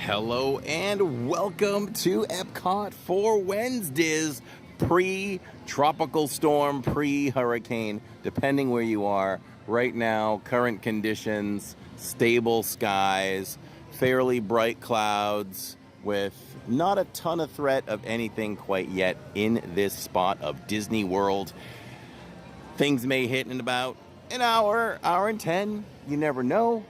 Hello and welcome to EPCOT for Wednesdays, pre-tropical storm, pre-hurricane, depending where you are. Right now, current conditions, stable skies, fairly bright clouds, with not a ton of threat of anything quite yet in this spot of Disney World. Things may hit in about an hour, hour and 10, you never know,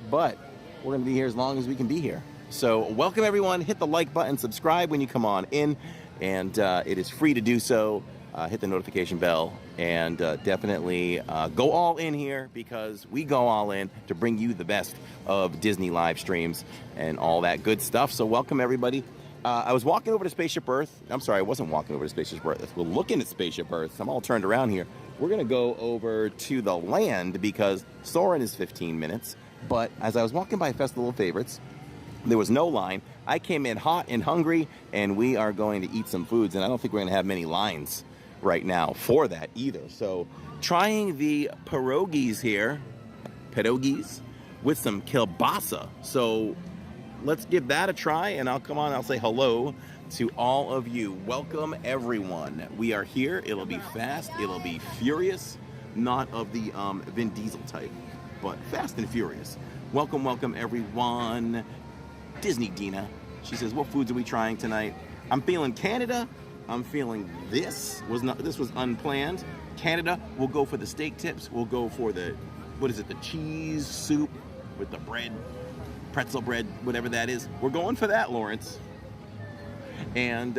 but we're going to be here as long as we can be here. So welcome everyone. Hit the like button, subscribe when you come on in, and it is free to do so. Hit the notification bell, and definitely go all in here, because we go all in to bring you the best of Disney live streams and all that good stuff. So welcome everybody. I was walking over to Spaceship Earth. I'm sorry, I wasn't walking over to Spaceship Earth. We're looking at Spaceship Earth. I'm all turned around here. We're going to go over to the land because Soarin is 15 minutes. But as I was walking by Festival of Favorites, there was no line. I came in hot and hungry, and we are going to eat some foods. And I don't think we're going to have many lines right now for that either. So trying the pierogies here, pierogies, with some kielbasa. So let's give that a try, and I'll come on, I'll say hello to all of you. Welcome everyone. We are here. It'll be fast. It'll be furious. Not of the Vin Diesel type, but fast and furious. Welcome, welcome everyone. Disney Dina. She says, what foods are we trying tonight? I'm feeling Canada. I'm feeling this was unplanned. Canada, we'll go for the steak tips. We'll go for the, what is it, the cheese soup with the bread, pretzel bread, whatever that is. We're going for that, Lawrence. And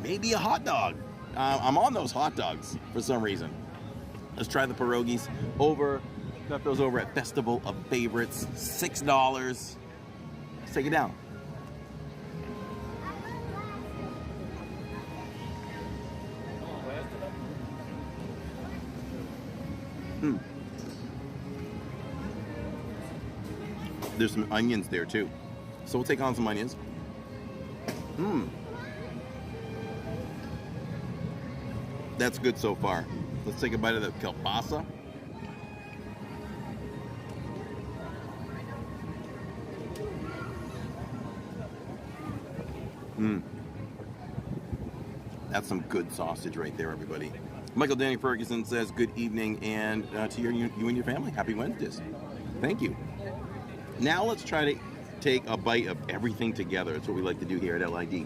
maybe a hot dog. I'm on those hot dogs for some reason. Let's try the pierogies. Got those over at Festival of Favorites. $6. Let's take it down. There's some onions there too. So we'll take on some onions. That's good so far. Let's take a bite of the kielbasa. That's some good sausage right there, everybody. Michael Danny Ferguson says, good evening, and to you and your family, happy Wednesdays. Thank you. Now let's try to take a bite of everything together. That's what we like to do here at LID.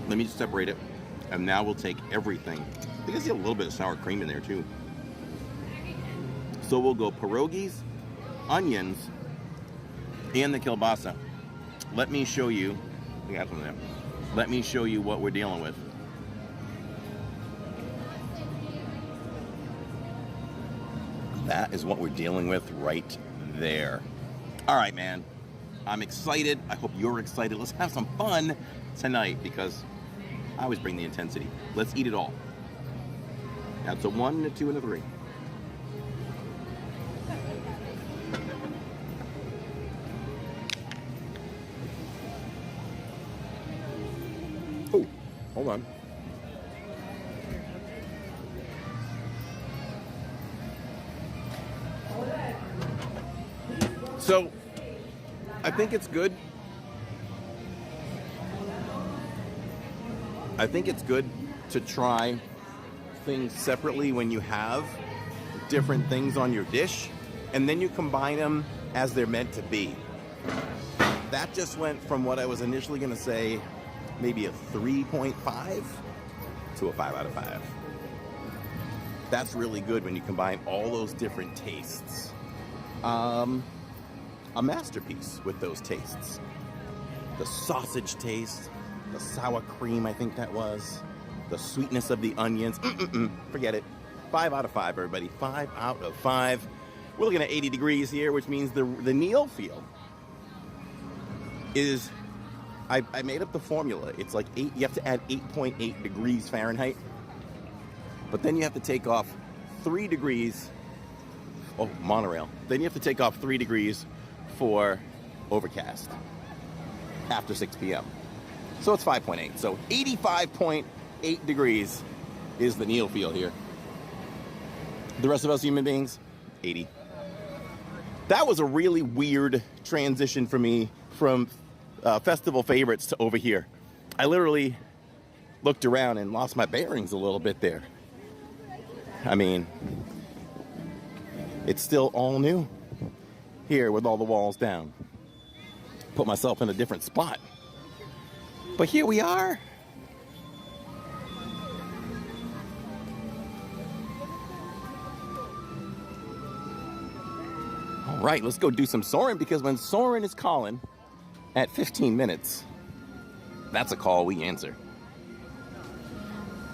Let me just separate it, and now we'll take everything. I think I see a little bit of sour cream in there too. So we'll go pierogies, onions, and the kielbasa. Let me show you. We got some there. Let me show you what we're dealing with. That is what we're dealing with right there. All right, man. I'm excited. I hope you're excited. Let's have some fun tonight, because I always bring the intensity. Let's eat it all. That's a 1, a 2, and a 3. Oh, hold on. So, I think it's good. I think it's good to try things separately when you have different things on your dish, and then you combine them as they're meant to be. That just went from what I was initially going to say, maybe a 3.5 to a 5 out of 5. That's really good when you combine all those different tastes. A masterpiece with those tastes. The sausage taste, the sour cream, I think that was, the sweetness of the onions. Forget it. 5 out of 5, everybody. 5 out of 5. We're looking at 80 degrees here, which means the Neil feel is, I made up the formula. It's like 8, you have to add 8.8 degrees Fahrenheit. But then you have to take off 3 degrees. Oh, monorail. Then you have to take off 3 degrees for overcast after 6 p.m. So it's 5.8. So 85.8 degrees is the Neil feel here. The rest of us human beings, 80. That was a really weird transition for me from festival favorites to over here. I literally looked around and lost my bearings a little bit there. I mean, it's still all new here with all the walls down. Put myself in a different spot. But here we are. All right, let's go do some Soarin', because when Soarin' is calling at 15 minutes, that's a call we answer.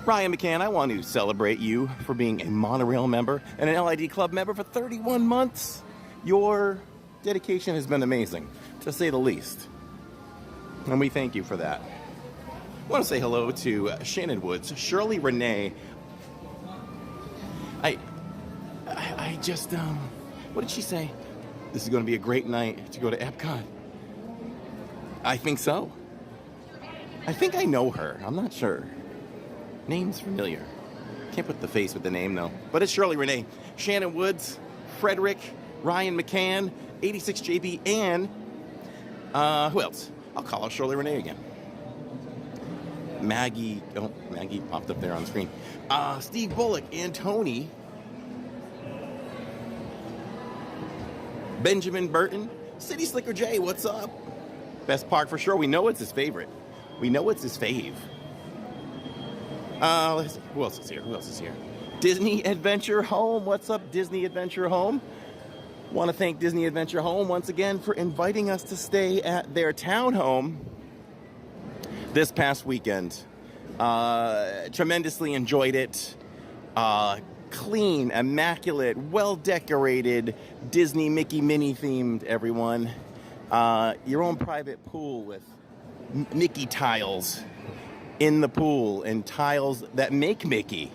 Ryan McCann, I want to celebrate you for being a monorail member and an LID Club member for 31 months. Your dedication has been amazing, to say the least. And we thank you for that. I want to say hello to Shannon Woods, Shirley Renee. I just, what did she say? This is going to be a great night to go to EPCOT. I think so. I think I know her. I'm not sure. Name's familiar. Can't put the face with the name, though. But it's Shirley Renee, Shannon Woods, Frederick, Ryan McCann, 86JB, and who else? I'll call her Shirley Renee again. Maggie. Oh, Maggie popped up there on the screen. Steve Bullock and Tony. Benjamin Burton. City Slicker J, what's up? Best park for sure. We know it's his favorite. We know it's his fave. Let's see. Who else is here? Who else is here? Disney Adventure Home. What's up, Disney Adventure Home? Want to thank Disney Adventure Home once again for inviting us to stay at their townhome this past weekend. Tremendously enjoyed it. Clean, immaculate, well-decorated, Disney Mickey Minnie themed, everyone. Your own private pool with Mickey tiles in the pool and tiles that make Mickey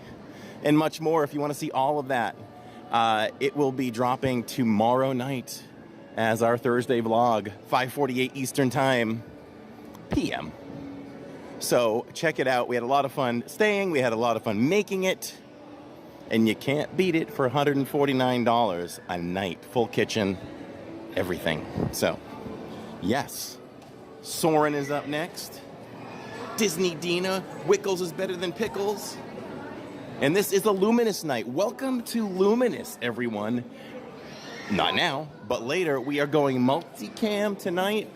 and much more. If you want to see all of that, it will be dropping tomorrow night as our Thursday vlog, 5:48 Eastern Time, PM. So check it out. We had a lot of fun staying. We had a lot of fun making it. And you can't beat it for $149 a night. Full kitchen, everything. So, yes. Soarin' is up next. Disney Dina, Wickles is better than pickles. And this is a Luminous night. Welcome to Luminous, everyone. Not now, but later. We are going multicam tonight.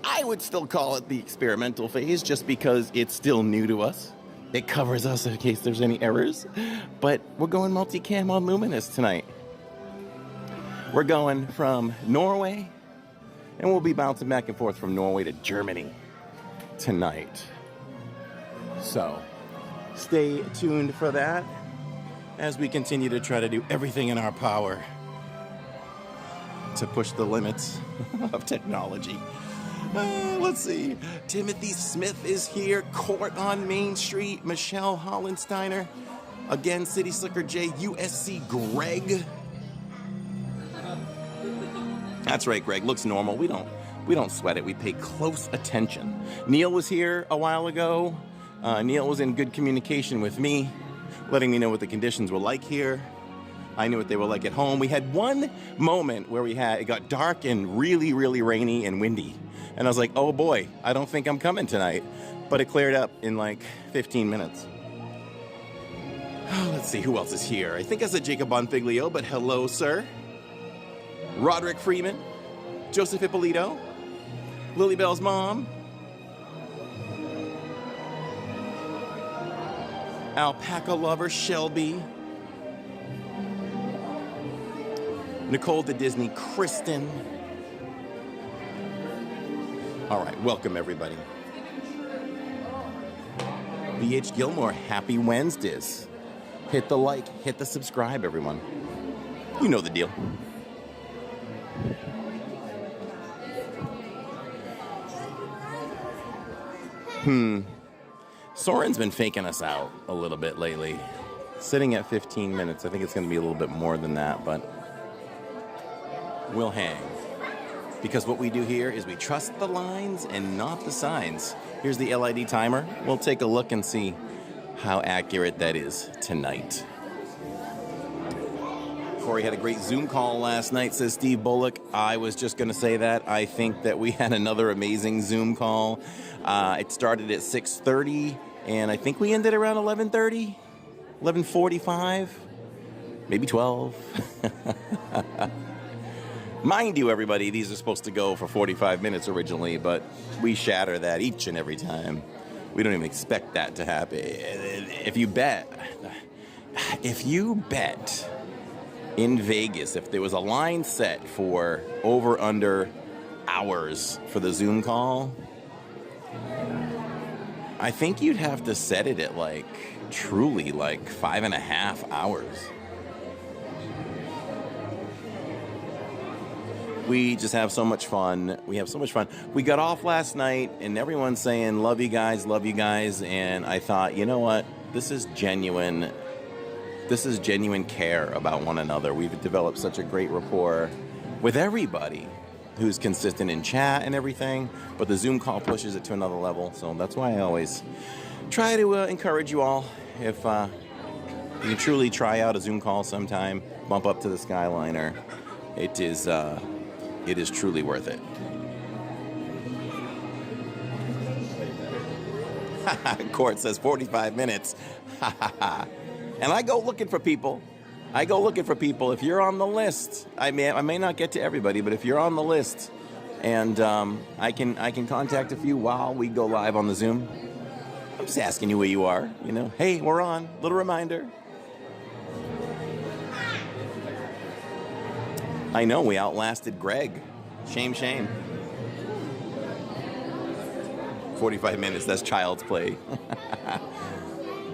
I would still call it the experimental phase just because it's still new to us. It covers us in case there's any errors. But we're going multicam on Luminous tonight. We're going from Norway, and we'll be bouncing back and forth from Norway to Germany tonight. So, stay tuned for that as we continue to try to do everything in our power to push the limits of technology. Let's see. Timothy Smith is here. Court on Main Street. Michelle Hollensteiner. Again, City Slicker J. USC Greg. That's right, Greg. Looks normal. We don't sweat it. We pay close attention. Neil was here a while ago. Neil was in good communication with me, letting me know what the conditions were like here. I knew what they were like at home. We had one moment where it got dark and really, really rainy and windy. And I was like, oh boy, I don't think I'm coming tonight. But it cleared up in like 15 minutes. Let's see, who else is here? I think I said Jacob Bonfiglio, but hello, sir. Roderick Freeman, Joseph Ippolito, Lily Bell's mom, Alpaca Lover Shelby, Nicole the Disney Kristen. All right, welcome everybody. BH Gilmore, happy Wednesdays. Hit the like, hit the subscribe, everyone. You know the deal. Soarin's been faking us out a little bit lately. Sitting at 15 minutes. I think it's going to be a little bit more than that, but we'll hang. Because what we do here is we trust the lines and not the signs. Here's the LID timer. We'll take a look and see how accurate that is tonight. Corey had a great Zoom call last night, says Steve Bullock. I was just going to say that. I think that we had another amazing Zoom call. It started at 6:30, and I think we ended around 11:30, 11:45, maybe 12. Mind you, everybody, these are supposed to go for 45 minutes originally, but we shatter that each and every time. We don't even expect that to happen. If you bet in Vegas, if there was a line set for over under hours for the Zoom call, I think you'd have to set it at truly 5.5 hours. We just have so much fun. We have so much fun. We got off last night and everyone's saying, love you guys. And I thought, you know what? This is genuine care about one another. We've developed such a great rapport with everybody who's consistent in chat and everything, but the Zoom call pushes it to another level. So that's why I always try to encourage you all. If you truly try out a Zoom call sometime, bump up to the Skyliner. It is truly worth it. Court says 45 minutes. And I go looking for people. If you're on the list, I may not get to everybody, but if you're on the list, and I can contact a few while we go live on the Zoom. I'm just asking you where you are. Hey, we're on. Little reminder. I know we outlasted Greg. Shame. 45 minutes. That's child's play.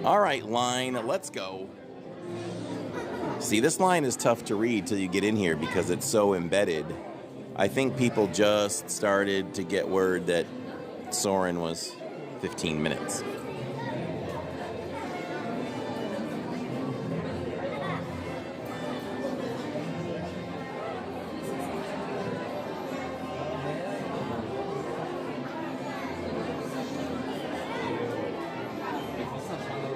All right, line. Let's go. See, this line is tough to read till you get in here because it's so embedded. I think people just started to get word that Soarin was 15 minutes.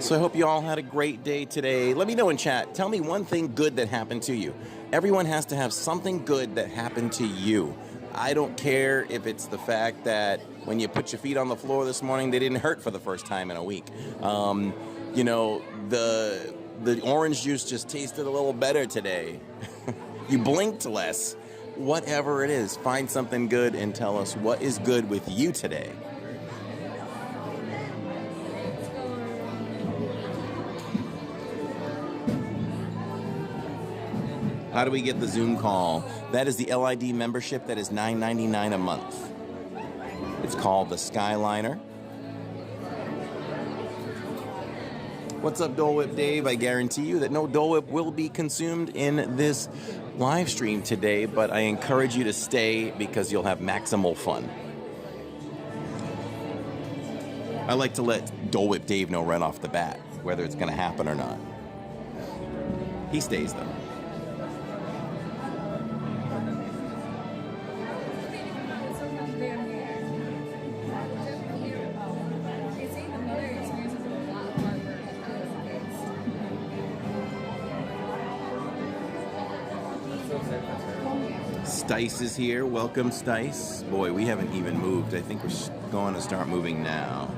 So I hope you all had a great day today. Let me know in chat. Tell me one thing good that happened to you. Everyone has to have something good that happened to you. I don't care if it's the fact that when you put your feet on the floor this morning, they didn't hurt for the first time in a week. The orange juice just tasted a little better today. You blinked less. Whatever it is, find something good and tell us what is good with you today. How do we get the Zoom call? That is the LID membership. That is $9.99 a month. It's called the Skyliner. What's up, Dole Whip Dave? I guarantee you that no Dole Whip will be consumed in this live stream today, but I encourage you to stay because you'll have maximal fun. I like to let Dole Whip Dave know right off the bat whether it's going to happen or not. He stays, though. Stice is here. Welcome, Stice. Boy, we haven't even moved. I think we're going to start moving now.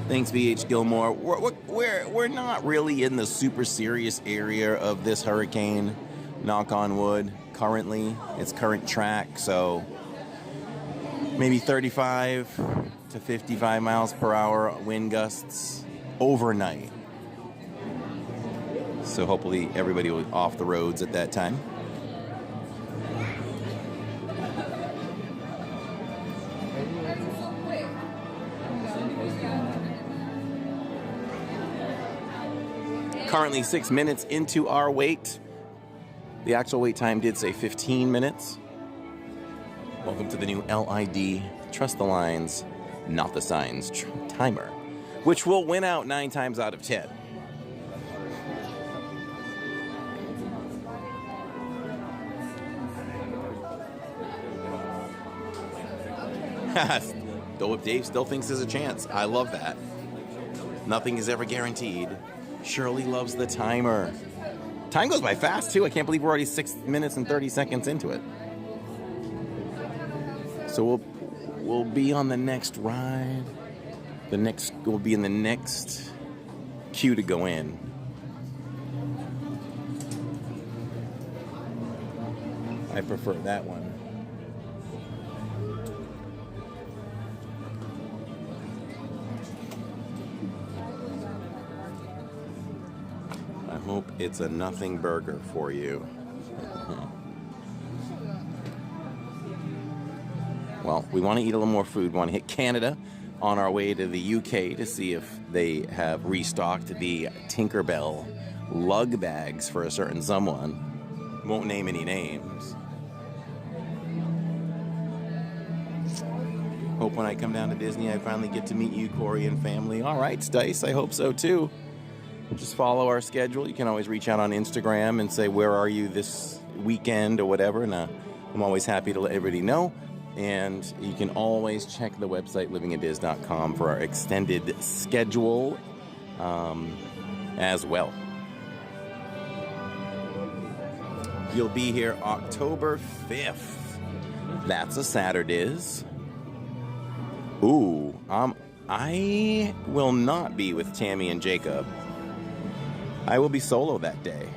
Thanks, VH Gilmore. We're not really in the super serious area of this hurricane, knock on wood, currently. It's current track, so maybe 35 to 55 miles per hour wind gusts overnight. So hopefully everybody will be off the roads at that time. Currently 6 minutes into our wait. The actual wait time did say 15 minutes. Welcome to the new LID Trust the Lines, Not the Signs timer, which will win out 9 times out of 10. Dole Whip Dave still thinks there's a chance. I love that. Nothing is ever guaranteed. Shirley loves the timer. Time goes by fast, too. I can't believe we're already 6 minutes and 30 seconds into it. So we'll be on the next ride. We'll be in the next queue to go in. I prefer that one. I hope it's a nothing burger for you. Well, we want to eat a little more food. We want to hit Canada on our way to the UK to see if they have restocked the Tinkerbell lug bags for a certain someone. Won't name any names. Hope when I come down to Disney, I finally get to meet you, Corey, and family. All right, Stice, I hope so too. Just follow our schedule. You can always reach out on Instagram and say, where are you this weekend or whatever. And I'm always happy to let everybody know. And you can always check the website, livingitdiz.com, for our extended schedule as well. You'll be here October 5th. That's a Saturday. Ooh, I will not be with Tammy and Jacob. I will be solo that day.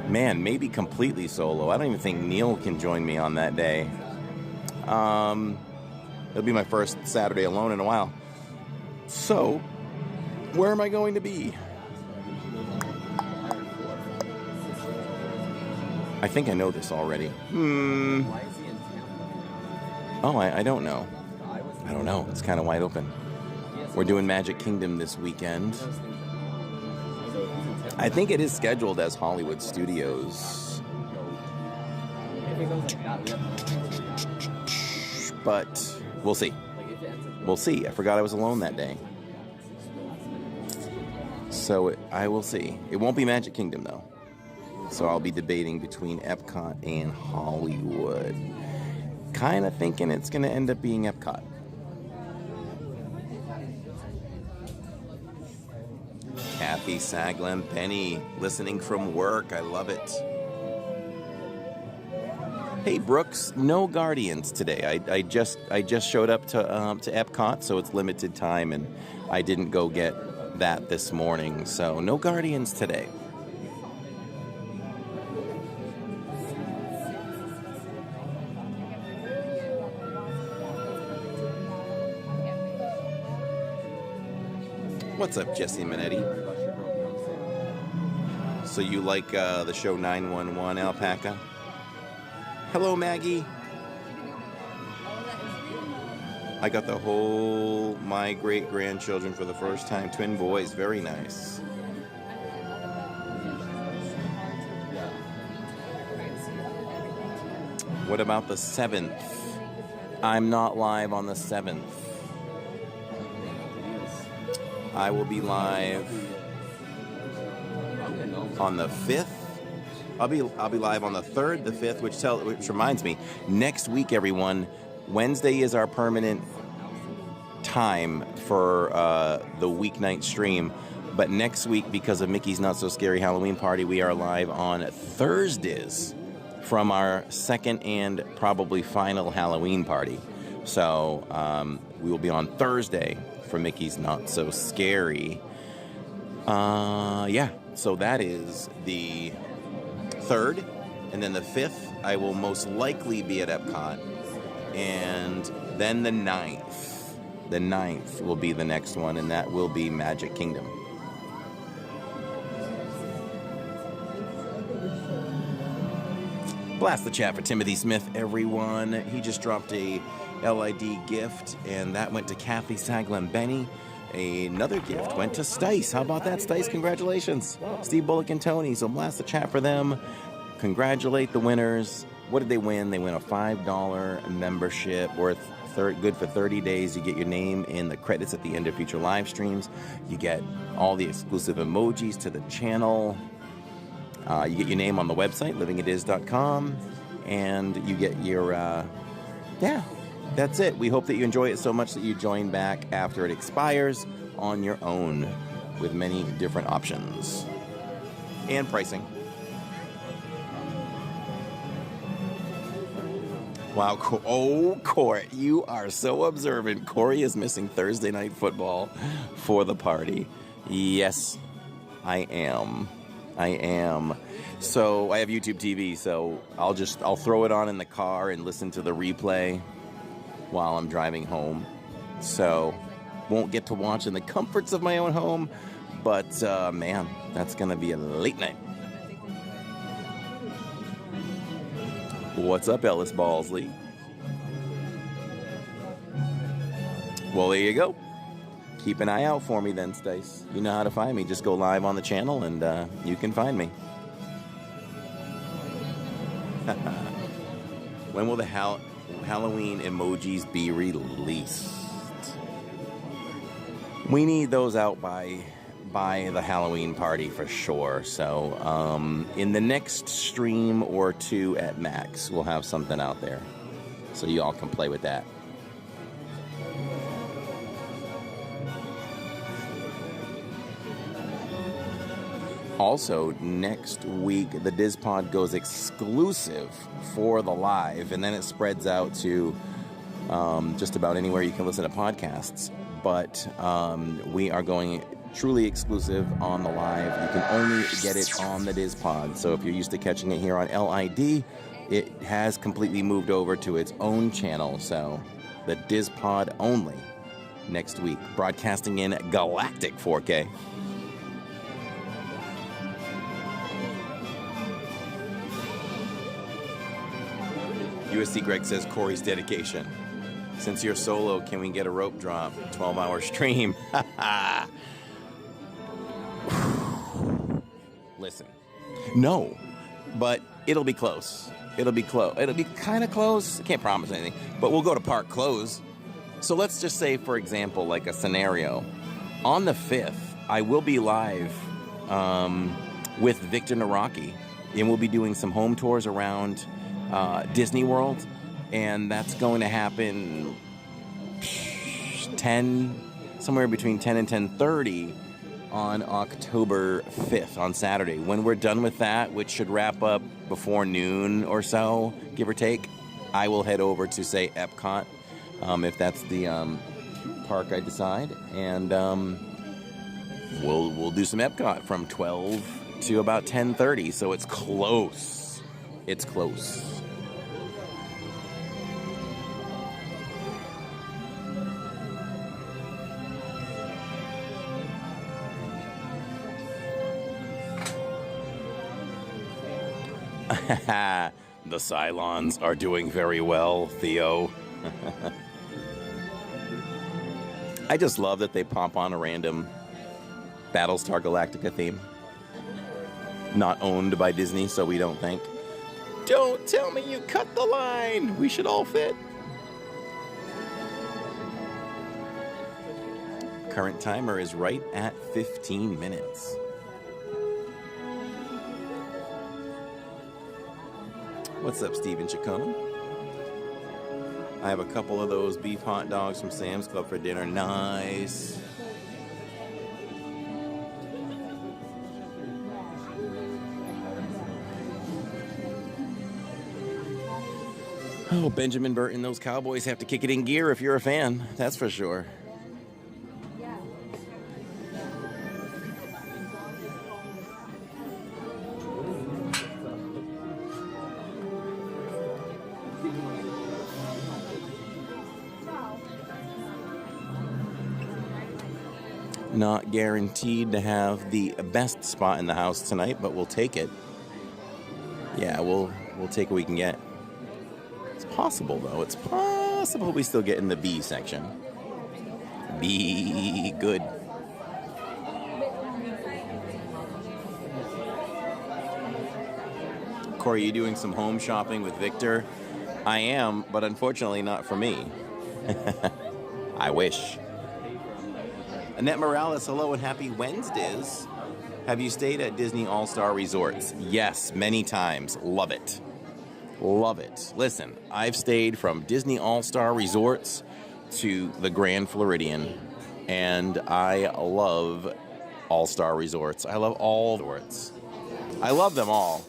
Man, maybe completely solo. I don't even think Neil can join me on that day. It'll be my first Saturday alone in a while. So, where am I going to be? I think I know this already. Oh, I don't know. I don't know. It's kind of wide open. We're doing Magic Kingdom this weekend. I think it is scheduled as Hollywood Studios. But we'll see. We'll see. I forgot I was alone that day. So I will see. It won't be Magic Kingdom, though. So I'll be debating between EPCOT and Hollywood. Kind of thinking it's going to end up being EPCOT. Kathy Saglam Penny, listening from work. I love it. Hey Brooks, no Guardians today. I just showed up to EPCOT, so it's limited time, and I didn't go get that this morning. So no Guardians today. What's up, Jesse Minetti? So you like the show 911, Alpaca? Hello, Maggie. I got the whole my great-grandchildren for the first time. Twin boys. Very nice. What about the 7th? I'm not live on the 7th. I will be live on the 5th. I'll be live on the 3rd, the 5th, which reminds me, next week, everyone, Wednesday is our permanent time for the weeknight stream. But next week, because of Mickey's Not So Scary Halloween Party, we are live on Thursdays from our second and probably final Halloween party. So we will be on Thursday for Mickey's Not So Scary. Yeah, so that is the 3rd, and then the 5th I will most likely be at EPCOT, and then the 9th. The 9th will be the next one, and that will be Magic Kingdom. Blast the chat for Timothy Smith, everyone. He just dropped a LID gift, and that went to Kathy Saglam Benny. Another gift went to Stice. How about that, Stice? Congratulations. Steve Bullock and Tony. So blast the chat for them. Congratulate the winners. What did they win? They win a $5 membership worth good for 30 days. You get your name in the credits at the end of future live streams. You get all the exclusive emojis to the channel. You get your name on the website, livingitdiz.com. And you get your, yeah. That's it. We hope that you enjoy it so much that you join back after it expires. on your own with many different options and pricing. Wow, Corey, you are so observant. Corey is missing Thursday night football for the party. Yes, I am. So I have YouTube TV, so I'll throw it on in the car and listen to the replay while I'm driving home. So won't get to watch in the comforts of my own home, but man, that's gonna be a late night. What's up, Ellis Balsley? Well, there you go. Keep an eye out for me then, Stace. You know how to find me. Just go live on the channel and you can find me. When will the Halloween emojis be released? We need those out by the Halloween party for sure. So in the next stream or two at max, we'll have something out there so you all can play with that. Also, next week, the DizPod goes exclusive for the live, and then it spreads out to just about anywhere you can listen to podcasts. But we are going truly exclusive on the live. You can only get it on the DizPod. So if you're used to catching it here on LID, it has completely moved over to its own channel. So the DizPod only next week, broadcasting in galactic 4K. USC Greg says Corey's dedication. Since you're solo, can we get a rope drop? 12-hour stream. Listen. No, but it'll be close. It'll be kind of close. I can't promise anything, but we'll go to park close. So let's just say, for example, like a scenario. On the 5th, I will be live with Victor Naraki, and we'll be doing some home tours around Disney World, and that's going to happen somewhere between 10 and 10:30 on October 5th, on Saturday. When we're done with that, which should wrap up before noon or so, give or take, I will head over to, say, EPCOT, if that's the park I decide, and we'll do some EPCOT from 12 to about 10:30, so it's close. It's close. The Cylons are doing very well, Theo. I just love that they pop on a random Battlestar Galactica theme. Not owned by Disney, so we don't think. Don't tell me you cut the line! We should all fit. Current timer is right at 15 minutes. What's up, Steven Chacon? I have a couple of those beef hot dogs from Sam's Club for dinner. Nice. Oh, Benjamin Burton, those Cowboys have to kick it in gear if you're a fan. That's for sure. Not guaranteed to have the best spot in the house tonight, but we'll take it. Yeah, we'll take what we can get. It's possible, though. It's possible we still get in the B section. Be good. Corey, you doing some home shopping with Victor? I am, but unfortunately not for me. I wish. Annette Morales, hello and happy Wednesdays. Have you stayed at Disney All-Star Resorts? Yes, many times. Love it. Love it. Listen, I've stayed from Disney All-Star Resorts to the Grand Floridian, and I love all-star resorts. I love all resorts. I love them all.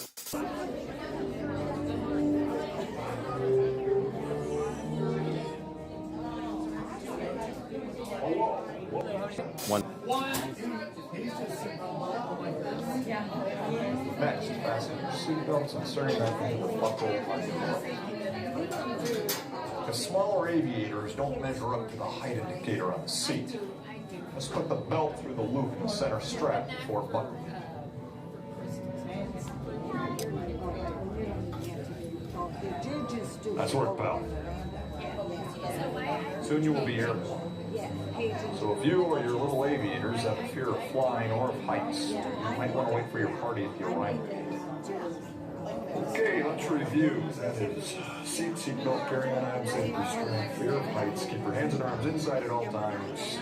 Next, fasten your seatbelts and certain that buckle. The smaller aviators don't measure up to the height indicator on the seat. Let's put the belt through the loop in the center strap before buckling. That's work, pal. Soon you will be airborne. So if you or your little aviators have a fear of flying or of heights, you might want to wait for your party at the arrival gate. Okay, let's review. That is seatbelt, carry-on items, safety restraint, fear of heights. Keep your hands and arms inside at all times.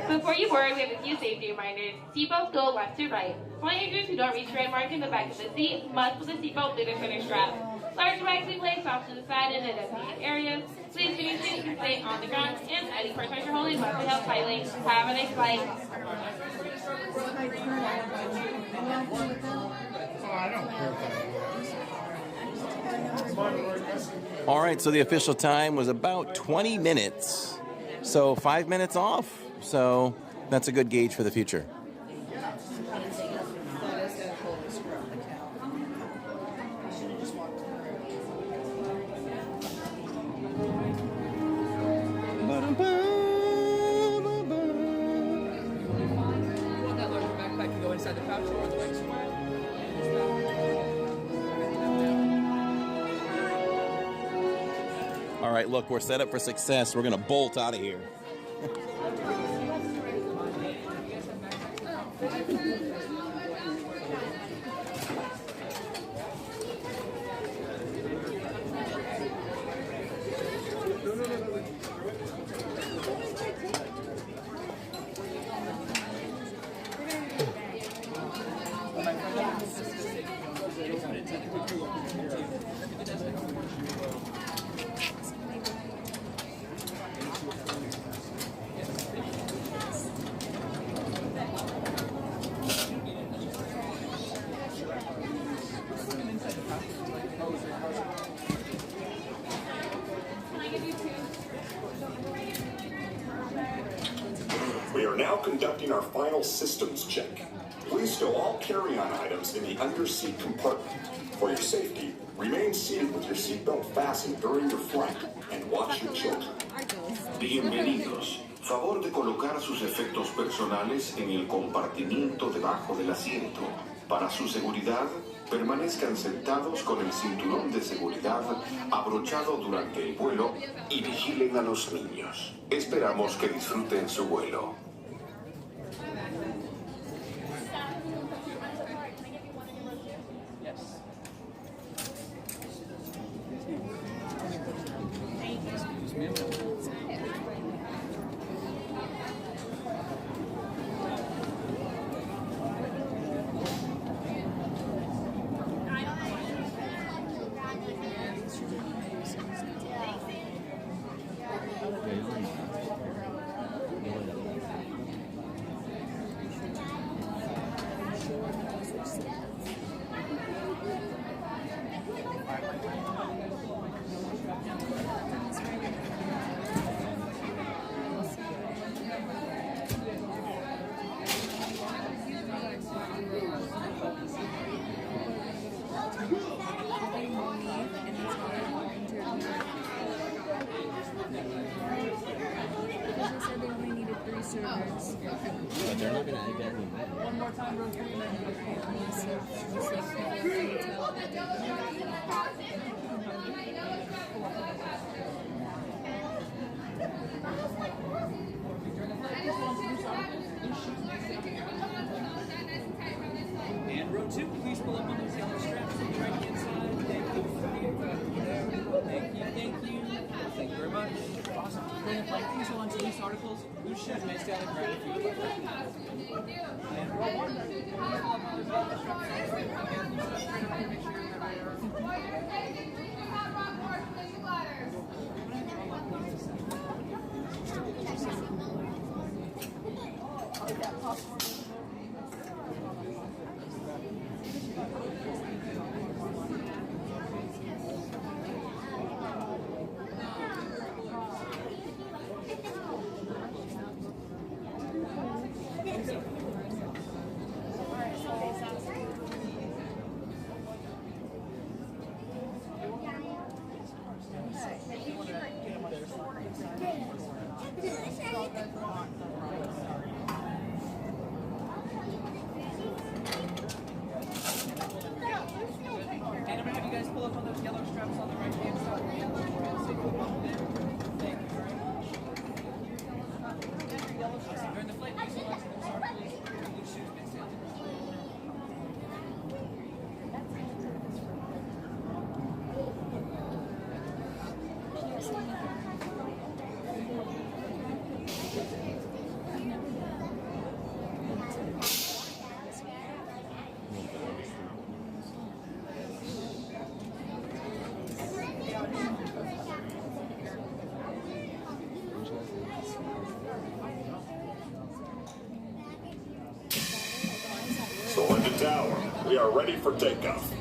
Before you board, we have a few safety reminders. Seatbelts go left to right. Passengers who don't reach red mark in the back of the seat must put the seatbelt through the center strap. Large bags be placed off to the side in the designated areas. Please finish your can stay on the ground, and any person you're holding must be held tightly. Have a nice flight. All right, so the official time was about 20 minutes. So 5 minutes off. So that's a good gauge for the future. All right, look, we're set up for success. We're going to bolt out of here. We are now conducting our final systems check. Please stow all carry-on items in the under-seat compartment. For your safety, remain seated with your seatbelt fastened during your flight and watch your children. Bienvenidos. Favor de colocar sus efectos personales en el compartimiento debajo del asiento. Para su seguridad, permanezcan sentados con el cinturón de seguridad abrochado durante el vuelo y vigilen a los niños. Esperamos que disfruten su vuelo. But they're not going to add that anymore. One more time, and row 2, please pull up on those yellow straps and try to get inside. Thank you very much. Awesome. Bring up like these on these articles. Who should may stay on the ground if you would like. And row 1. And I'm going to have you guys pull up on those yellow straps on the right hand side. Thank you very much. Yellow straps. During the flight, please select the start, please. Blue shoes mixed in. Soarin to tower. We are ready for takeoff.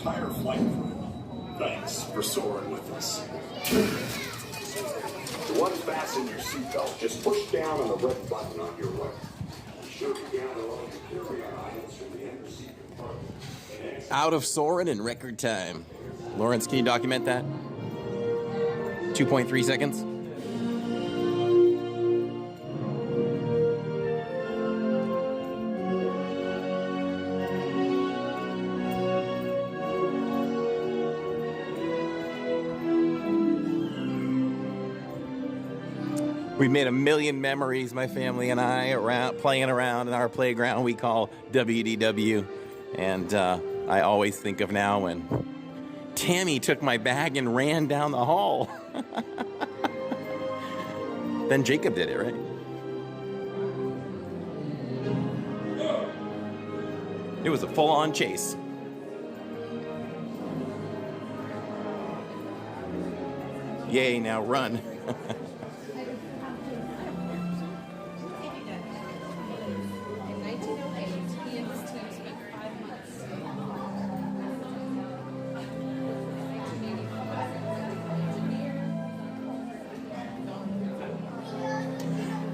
entire flight crew. Thanks for soaring with us. To unfasten your seatbelt, just push down on the red button on your right. Be sure to gather all your carry-on items from the underseat compartment. Out of Soarin in record time. Lawrence, can you document that? 2.3 seconds. We've made a million memories, my family and I, playing around in our playground we call WDW. And I always think of now when Tammy took my bag and ran down the hall. Then Jacob did it, right? It was a full-on chase. Yay, now run.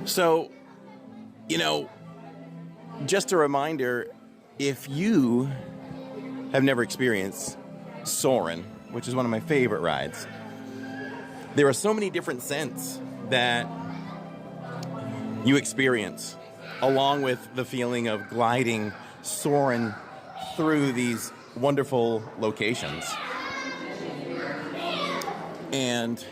So, you know, just a reminder, if you have never experienced Soarin, which is one of my favorite rides, there are so many different scents that you experience, along with the feeling of gliding, soaring through these wonderful locations. And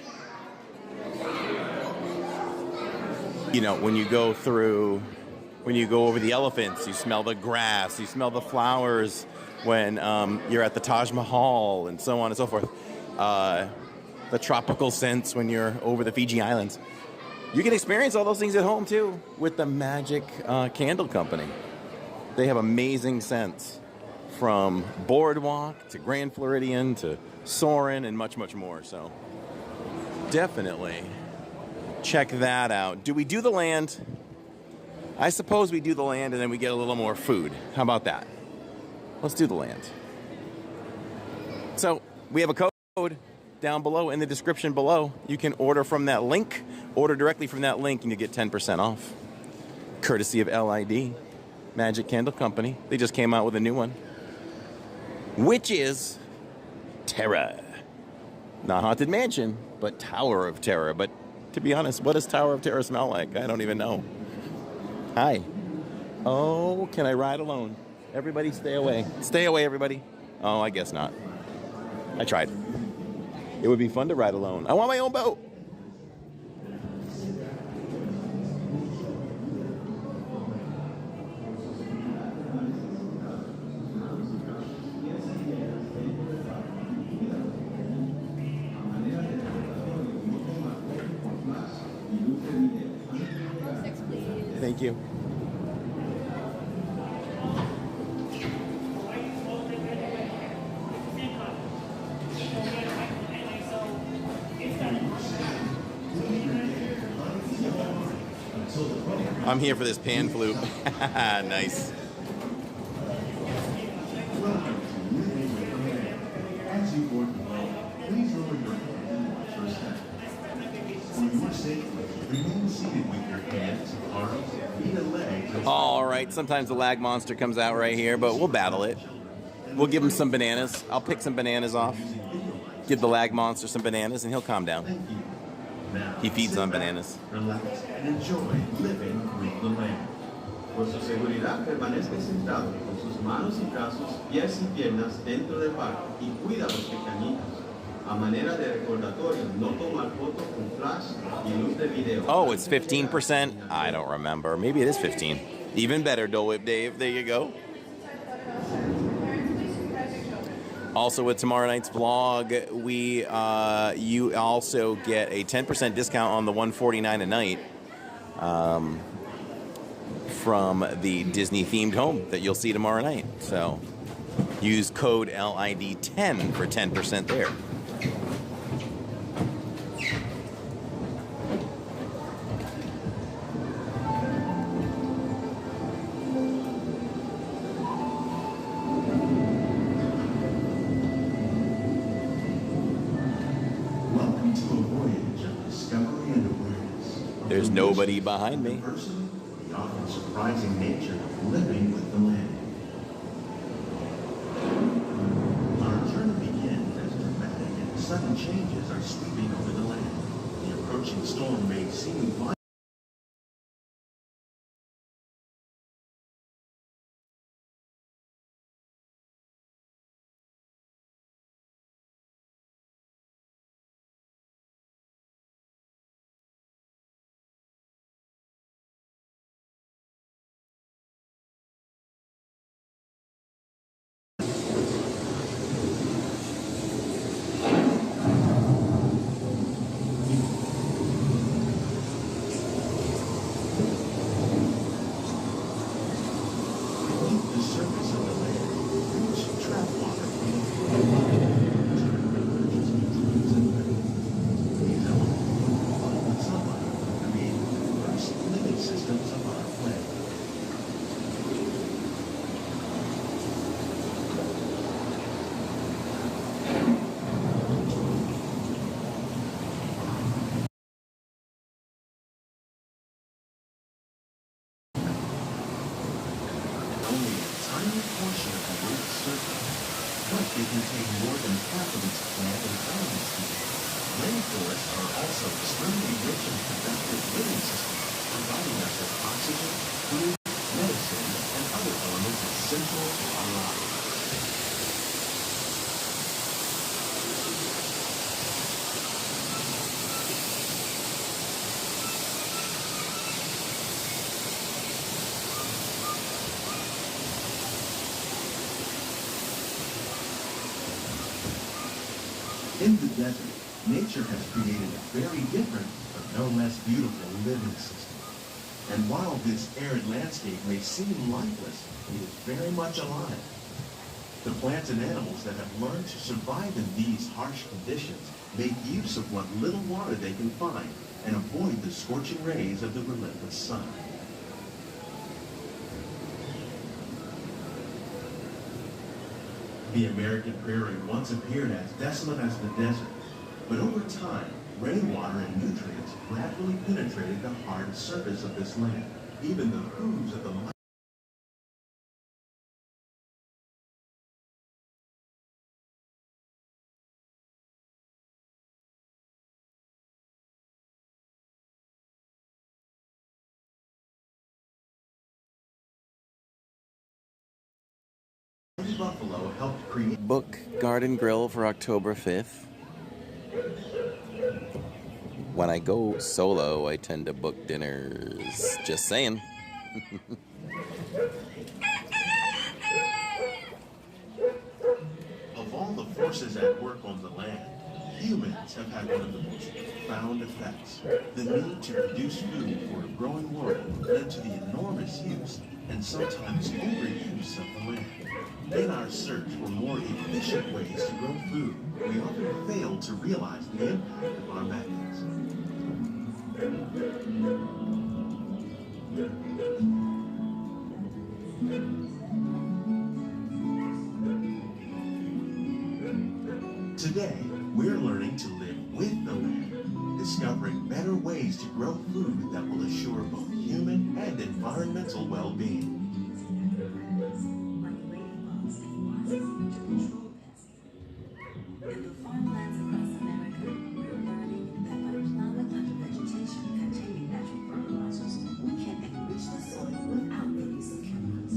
you know, when you go over the elephants, you smell the grass, you smell the flowers when you're at the Taj Mahal, and so on and so forth. The tropical scents when you're over the Fiji Islands. You can experience all those things at home, too, with the Magic Candle Company. They have amazing scents, from Boardwalk to Grand Floridian to Soarin' and much, much more. So definitely check that out. Do we do the land? I suppose we do the land and then we get a little more food. How about that? Let's do the land. So we have a code down below in the description below. You can order from that link. Order directly from that link and you get 10% off. Courtesy of LID, Magic Candle Company. They just came out with a new one, which is Terra. Not Haunted Mansion, but Tower of Terror. But to be honest, what does Tower of Terror smell like? I don't even know. Hi. Oh, can I ride alone? Everybody stay away. Stay away, everybody. Oh, I guess not. I tried. It would be fun to ride alone. I want my own boat. Thank you. I'm here for this pan flute. Nice. As you board the plane, please lower your head and watch your step. For your safety, remain seated with your hands, arms, feet, and legs. All right, sometimes the lag monster comes out right here, but we'll battle it. We'll give him some bananas. I'll pick some bananas off. Give the lag monster some bananas, and he'll calm down. Now, He feeds on bananas. Relax and enjoy living with the land. Por su seguridad, permanezca sentado con sus manos y brazos, pies y piernas dentro del parque y cuida a los pequeñitos. A manera de recordatorio, no tomar fotos con flash y luz de video. Oh, it's 15%? I don't remember. Maybe it is 15. Even better, Dole Whip Dave. There you go. Also, with tomorrow night's vlog, you also get a 10% discount on the $149 a night from the Disney-themed home that you'll see tomorrow night. So use code LID10 for 10% there. into a voyage of discovery and awareness. There's nobody behind me. Personally, the often surprising nature of living with the land. Our journey begins as dramatic and sudden changes are sweeping over the land. The approaching storm may seem violent. The surface of the land, rich trap water being these elements, along with sunlight, create the first living systems of our planet. Only a tiny portion of the Earth's surface, but they contain more than half of its plant and animal species. Rainforests are also extremely rich and productive living systems, providing us with oxygen, food, medicine, and other elements essential to our lives. In the desert, nature has created a very different, but no less beautiful living system. And while this arid landscape may seem lifeless, it is very much alive. The plants and animals that have learned to survive in these harsh conditions make use of what little water they can find and avoid the scorching rays of the relentless sun. The American prairie once appeared as desolate as the desert, but over time, rainwater and nutrients gradually penetrated the hard surface of this land. Even the hooves of the buffalo helped create. Book Garden Grill for October 5th. When I go solo, I tend to book dinners. Just saying. Of all the forces at work on the land, humans have had one of the most profound effects. The need to produce food for a growing world led to the enormous use and sometimes overuse of the land. In our search for more efficient ways to grow food, we often fail to realize the impact of our methods. Today, we're learning to live with the land, discovering better ways to grow food that will assure both human and environmental well-being. In the farmlands across America, we're learning that by plowing under vegetation containing natural fertilizers, we can enrich the soil without the use of chemicals.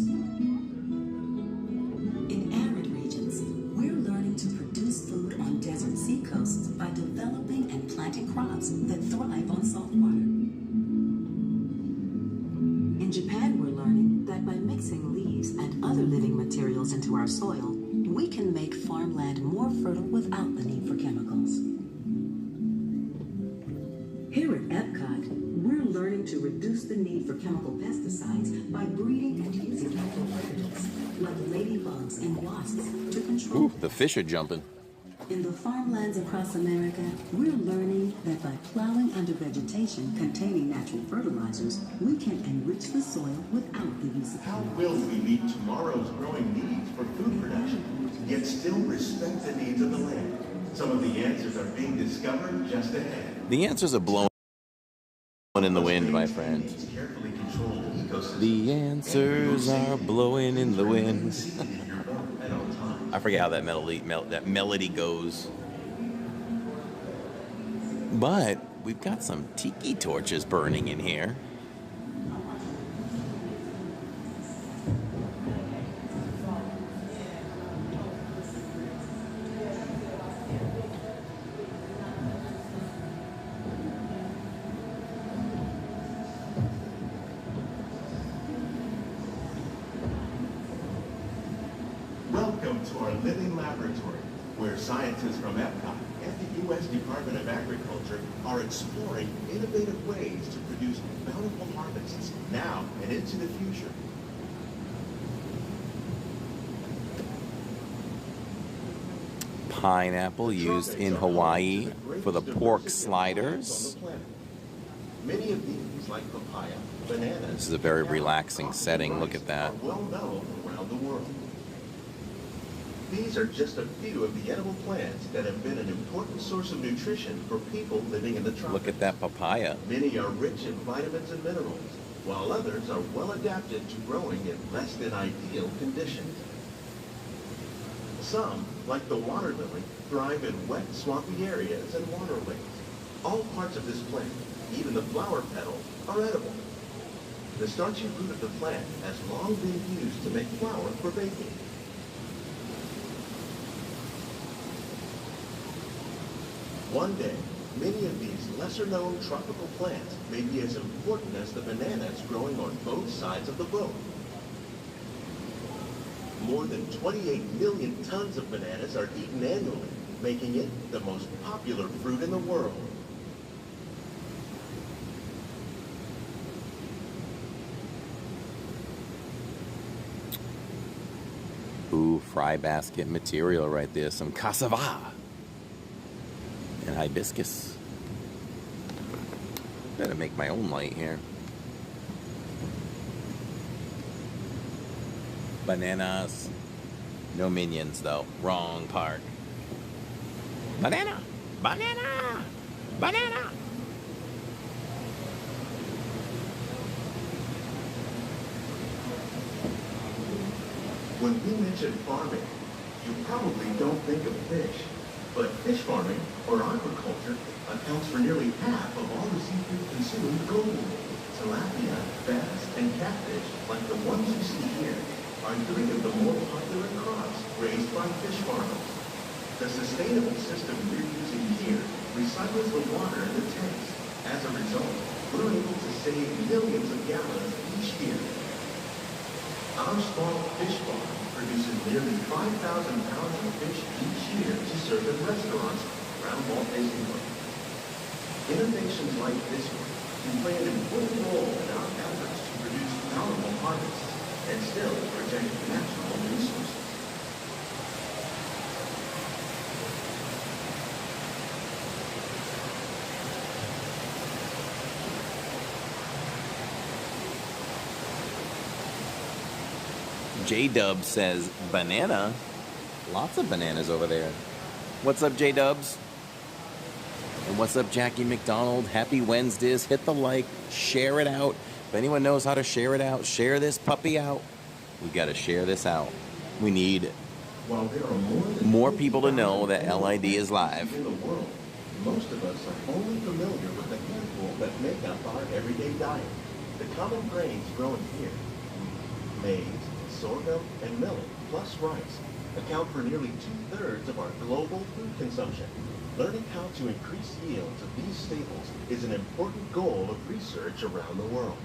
In arid regions, we're learning to produce food on desert seacoasts by developing and planting crops that thrive on salt water. In Japan, we're learning that by mixing leaves and other living materials into our soil, we can make farmland more fertile without the need for chemicals. Here at EPCOT, we're learning to reduce the need for chemical pesticides by breeding and using natural predators, like ladybugs and wasps, to control. Ooh, the fish are jumping. In the farmlands across America, we're learning that by plowing under vegetation containing natural fertilizers, we can enrich the soil without the use of How chemicals. will we meet tomorrow's growing needs for food production, yet still respect the needs of the land? Some of the answers are being discovered just ahead. The answers are blowing in the wind, my friend. Carefully controlled ecosystem. The answers are blowing in the wind. I forget how that melody goes. But we've got some tiki torches burning in here. Welcome to our living laboratory, where scientists from EPCOT and the U.S. Department of Agriculture are exploring innovative ways to produce bountiful harvests now and into the future. Pineapple used in Hawaii for the pork sliders. Many of these, like papaya, bananas, This is a very relaxing setting. Look at that. are well known around the world. These are just a few of the edible plants that have been an important source of nutrition for people living in the tropics. Look at that papaya. Many are rich in vitamins and minerals, while others are well adapted to growing in less than ideal conditions. Some, like the water lily, thrive in wet, swampy areas and waterways. All parts of this plant, even the flower petals, are edible. The starchy root of the plant has long been used to make flour for baking. One day, many of these lesser-known tropical plants may be as important as the bananas growing on both sides of the boat. More than 28 million tons of bananas are eaten annually, making it the most popular fruit in the world. Ooh, fry basket material right there. Some cassava and hibiscus. Better make my own light here. Bananas. No minions though. Wrong park. Banana! Banana! Banana! When we mention farming, you probably don't think of fish. But fish farming, or aquaculture, accounts for nearly half of all the seafood consumed globally. Tilapia, bass, and catfish, like the ones you see here, are three of the more popular crops raised by fish farmers. The sustainable system we're using here recycles the water in the tanks. As a result, we're able to save millions of gallons each year. Our small fish farm produces nearly 5,000 pounds of fish each year to serve in restaurants around Walt Disney World. Innovations like this one can play an important role in our efforts to produce bountiful harvests and still protect natural resources. J-Dub says, banana? Lots of bananas over there. What's up, J-Dubs? And what's up, Jackie McDonald? Happy Wednesdays. Hit the like. Share it out. If anyone knows how to share it out, share this puppy out. We got to share this out. We need While there are more people to know that LID is live. in the world, most of us are only familiar with the handful that make up our everyday diet. The common grains grown here, maize, sorghum, and millet, plus rice, account for nearly 2/3 of our global food consumption. Learning how to increase yields of these staples is an important goal of research around the world.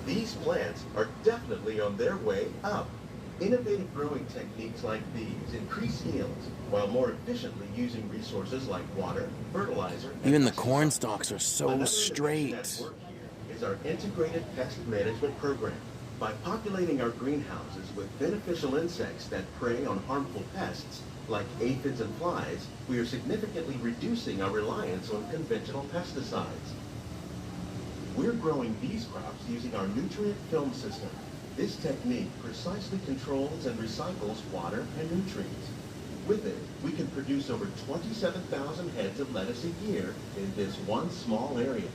These plants are definitely on their way up. Innovative growing techniques like these increase yields while more efficiently using resources like water, fertilizer, and Even the pesticides. corn stalks are so Another straight. innovation at work here is our integrated pest management program. By populating our greenhouses with beneficial insects that prey on harmful pests, Like aphids and flies, we are significantly reducing our reliance on conventional pesticides. We're growing these crops using our nutrient film system. This technique precisely controls and recycles water and nutrients. With it, we can produce over 27,000 heads of lettuce a year in this one small area.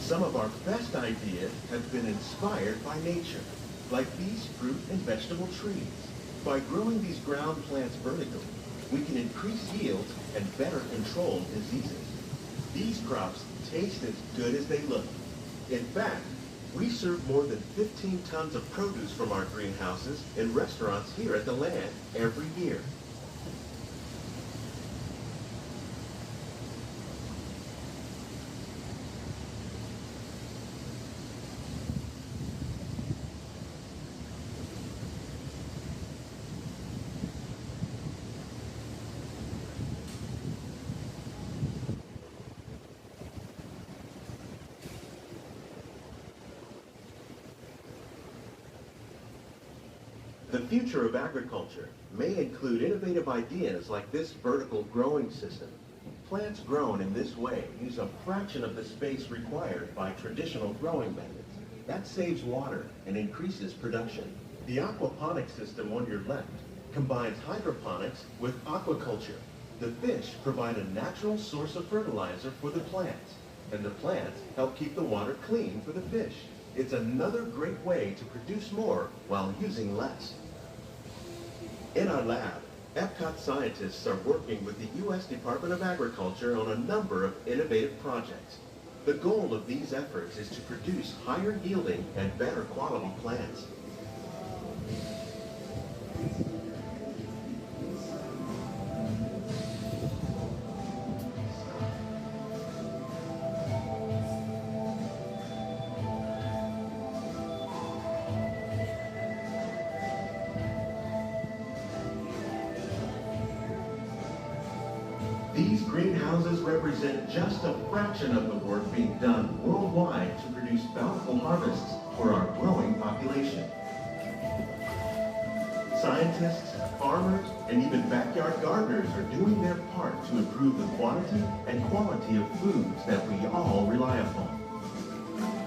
Some of our best ideas have been inspired by nature, like these fruit and vegetable trees. By growing these ground plants vertically, we can increase yields and better control diseases. These crops taste as good as they look. In fact, we serve more than 15 tons of produce from our greenhouses in restaurants here at the land every year. The future of agriculture may include innovative ideas like this vertical growing system. Plants grown in this way use a fraction of the space required by traditional growing methods. That saves water and increases production. The aquaponics system on your left combines hydroponics with aquaculture. The fish provide a natural source of fertilizer for the plants, and the plants help keep the water clean for the fish. It's another great way to produce more while using less. In our lab, EPCOT scientists are working with the U.S. Department of Agriculture on a number of innovative projects. The goal of these efforts is to produce higher yielding and better quality plants. These greenhouses represent just a fraction of the work being done worldwide to produce bountiful harvests for our growing population. Scientists, farmers, and even backyard gardeners are doing their part to improve the quantity and quality of foods that we all rely upon.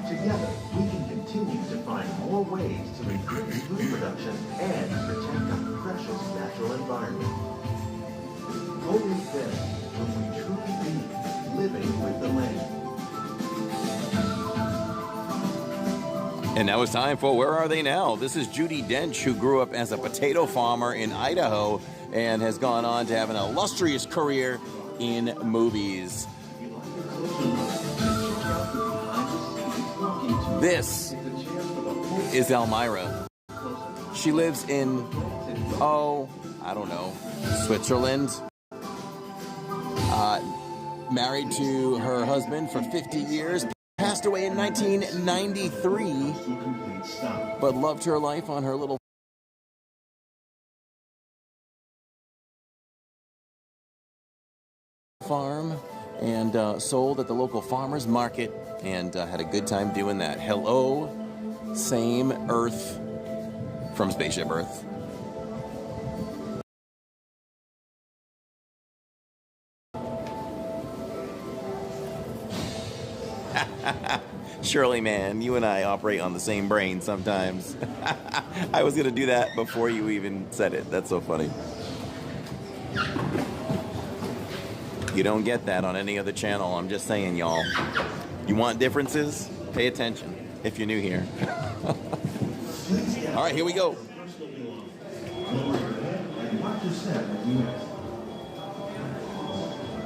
Together, we can continue to find more ways to increase food production and protect our precious natural environment. Only then will we truly be living with the land. And now it's time for Where Are They Now? This is Judy Dench, who grew up as a potato farmer in Idaho and has gone on to have an illustrious career in movies. This is Elmira. She lives in, I don't know, Switzerland. Married to her husband for 50 years. Passed away in 1993, but loved her life on her little farm and sold at the local farmer's market and had a good time doing that. Hello, same Earth from Spaceship Earth. Shirley, man, you and I operate on the same brain sometimes. I was going to do that before you even said it. That's so funny. You don't get that on any other channel. I'm just saying, y'all. You want differences? Pay attention if you're new here. All right, here we go.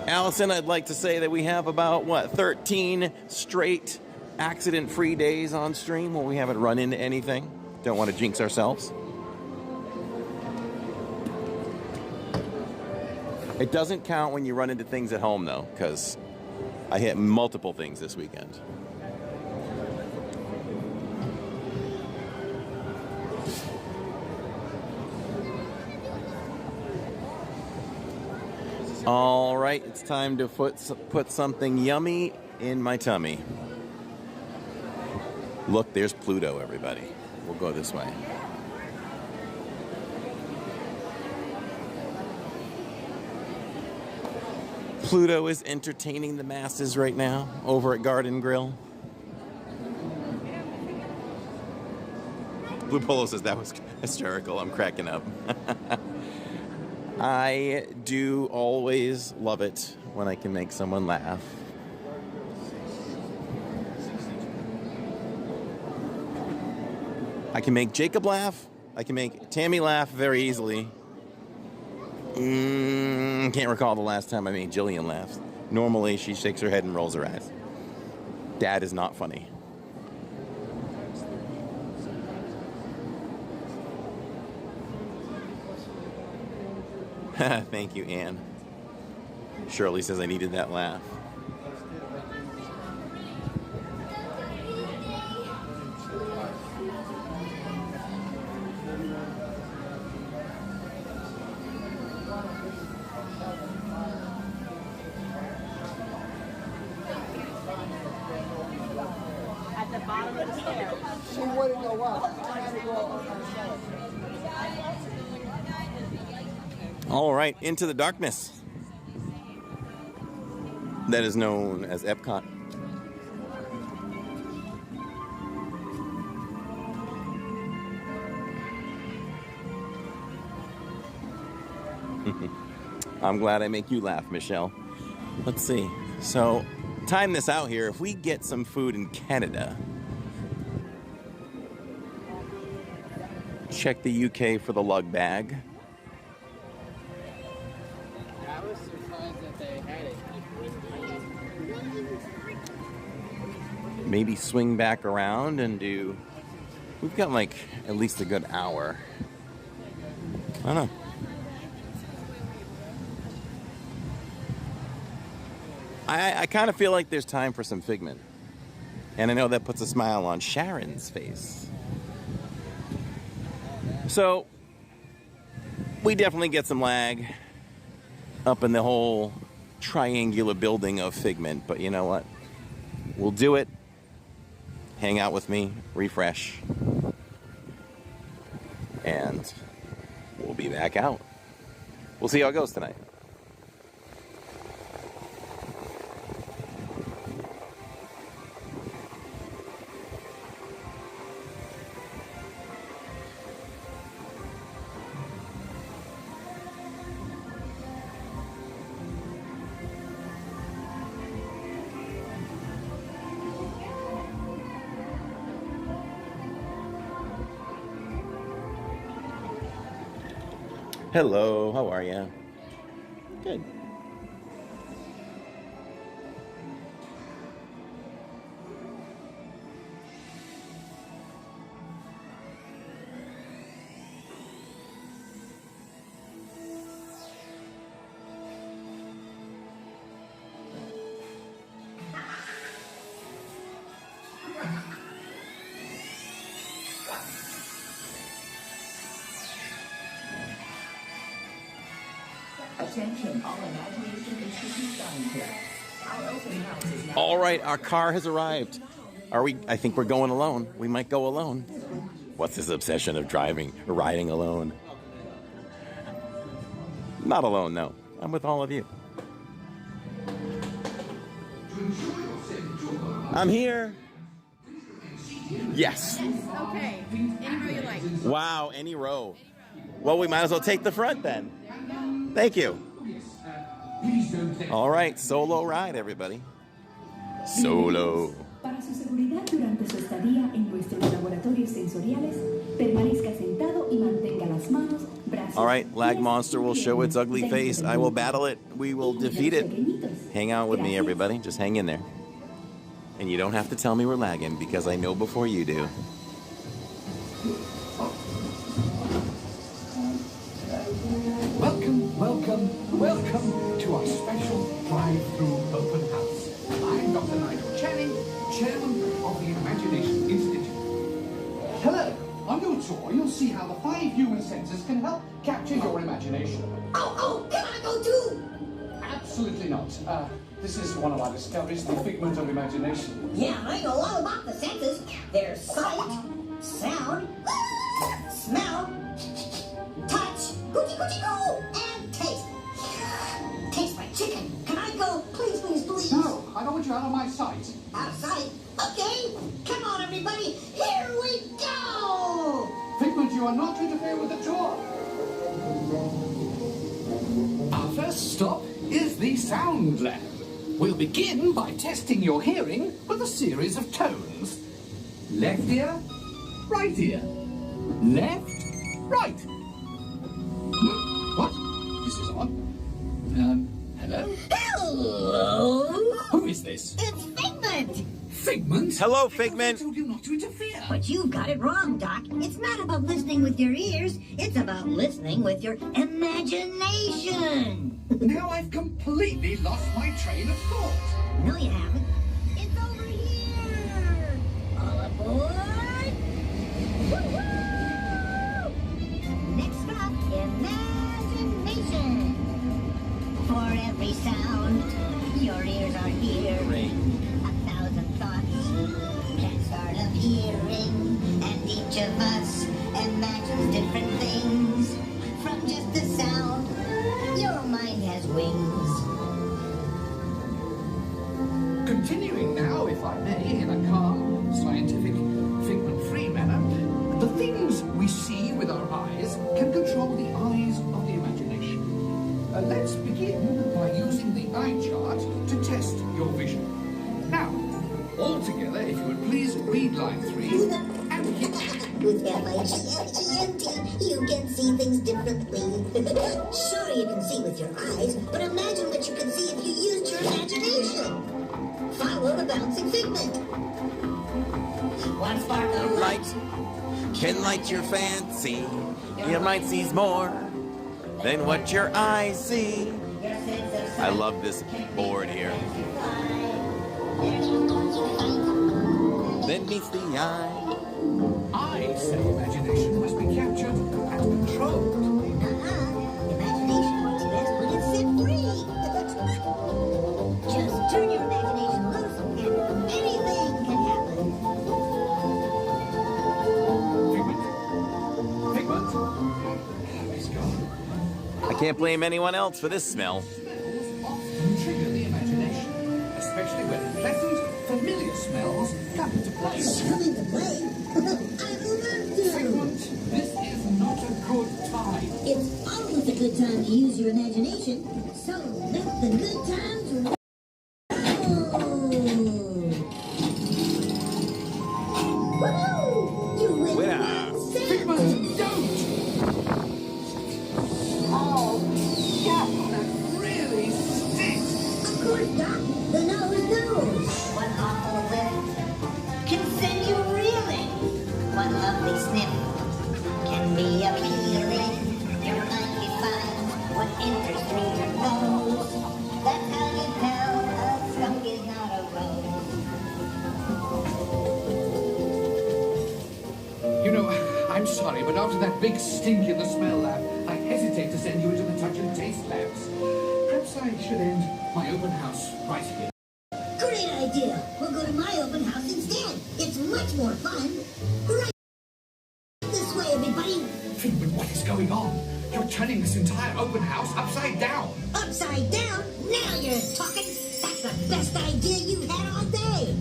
Allison, I'd like to say that we have about, 13 straight accident-free days on stream where we haven't run into anything. Don't want to jinx ourselves. It doesn't count when you run into things at home, though, because I hit multiple things this weekend. All right, it's time to put something yummy in my tummy. Look, there's Pluto, everybody. We'll go this way. Pluto is entertaining the masses right now over at Garden Grill. Blue Polo says that was hysterical. I'm cracking up. I do always love it when I can make someone laugh. I can make Jacob laugh. I can make Tammy laugh very easily. Can't recall the last time I made Jillian laugh. Normally, she shakes her head and rolls her eyes. Dad is not funny. Thank you, Anne. Shirley says I needed that laugh. At the bottom of the stairs. She wouldn't go up. I had to go up on myself. All right, into the darkness. That is known as EPCOT. I'm glad I make you laugh, Michelle. Let's see. So, time this out here. If we get some food in Canada, check the UK for the lug bag. I was surprised that they had it. Maybe swing back around and do... We've got like at least a good hour. I don't know. I kind of feel like there's time for some Figment. And I know that puts a smile on Sharon's face. So, we definitely get some lag up in the whole triangular building of Figment. But you know what? We'll do it. Hang out with me. Refresh. And we'll be back out. We'll see how it goes tonight. Hello, how are you? Good. Attention, all Imagination Institute scientists. Our open house is now... All right, our car has arrived. I think we're going alone. We might go alone. What's this obsession of riding alone? Not alone, no. I'm with all of you. I'm here. Yes. Okay, any row you like. Wow, any row. Well, we might as well take the front then. Thank you. All right, solo ride, everybody. Solo. Para su seguridad durante su estadía en nuestros laboratorios sensoriales, permanezca sentado y mantenga las manos, brazos. All right, Lag Monster will show its ugly face. I will battle it. We will defeat it. Hang out with me, everybody. Just hang in there. And you don't have to tell me we're lagging because I know before you do. Welcome to our special drive-through open house. I'm Dr. Nigel Channing, Chairman of the Imagination Institute. Hello. On your tour, you'll see how the 5 human senses can help capture your imagination. Oh, can I go too? absolutely not. This is one of our discoveries, the figment of imagination. Yeah, I know all about the senses. There's sight, sound, smell, touch, goochie-goochie-goo, and taste. Taste my chicken. Can I go? Please, please, please. No, I don't want you out of my sight. Out of sight? Okay. Come on, everybody. Here we go. Figment, you are not to interfere with the tour. Our first stop is the sound lab. We'll begin by testing your hearing with a series of tones. Left ear, right ear. Left, right. What? This is odd. Hello? Hello. Who is this? It's Figment. Figment? Hello, Figment. I told you not to interfere. But you got it wrong, Doc. It's not about listening with your ears. It's about listening with your imagination. Now I've completely lost my train of thought. No, you haven't. It's over here. All aboard. Woo-hoo! Next stop, imagination. For every sound, your ears are hearing. 1,000 thoughts can start appearing. And each of us imagines different things. From just the sound, your mind has wings. Continuing now, if I may, in a calm, scientific, figment-free manner, the things we see with our eyes can control the eyes of the imagination. Let's begin by using the eye chart to test your vision. Now, all together, if you would please read line 3 and hit. With F-I-G-M-E-N-T, you can see things differently. Sure, you can see with your eyes, but imagine what you could see if you used your imagination. Follow the bouncing figment. One spark of light Can light your fancy. Your mind sees more than what your eyes see. I love this board here. Then meets the eye. I say imagination must be captured and controlled. Imagination works best when it's set free. Just turn your imagination loose and anything can happen. Figment? He's gone. I can't blame anyone else for this smell. Smells often trigger the imagination, especially when pleasant, familiar smells come into play. Come into play? I'd love to. Figment, this is not a good time. It's always a good time to use your imagination. So let the good times roll. Woohoo! You win. Winner. Figment, don't! Oh, yeah, that really stinks. Of course, Doc. The nose knows. One awful whiff can send you reeling. One lovely sniff can be appealing. Your mind defines what enters through your nose. That's how you tell a skunk is not a rose. You know, I'm sorry, but after that big stink in the smell lab, I hesitate to send you into the touch and taste labs. Perhaps I should end my open house right here. Great idea. We'll go to my open house instead. It's much more fun. Right this way, everybody. Figment, what is going on? You're turning this entire open house upside down. Upside down? Now you're talking. That's the best idea you've had all day.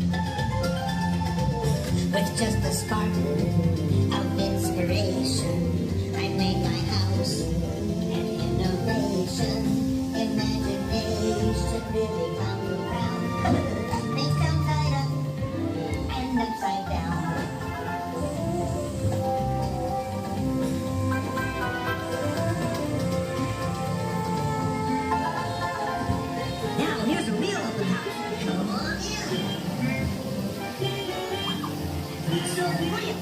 With just a spark of inspiration, I made my house an innovation. Imagination really comes around. Make them tied up and upside down. Now here's a real open house. Come on in. So brilliant.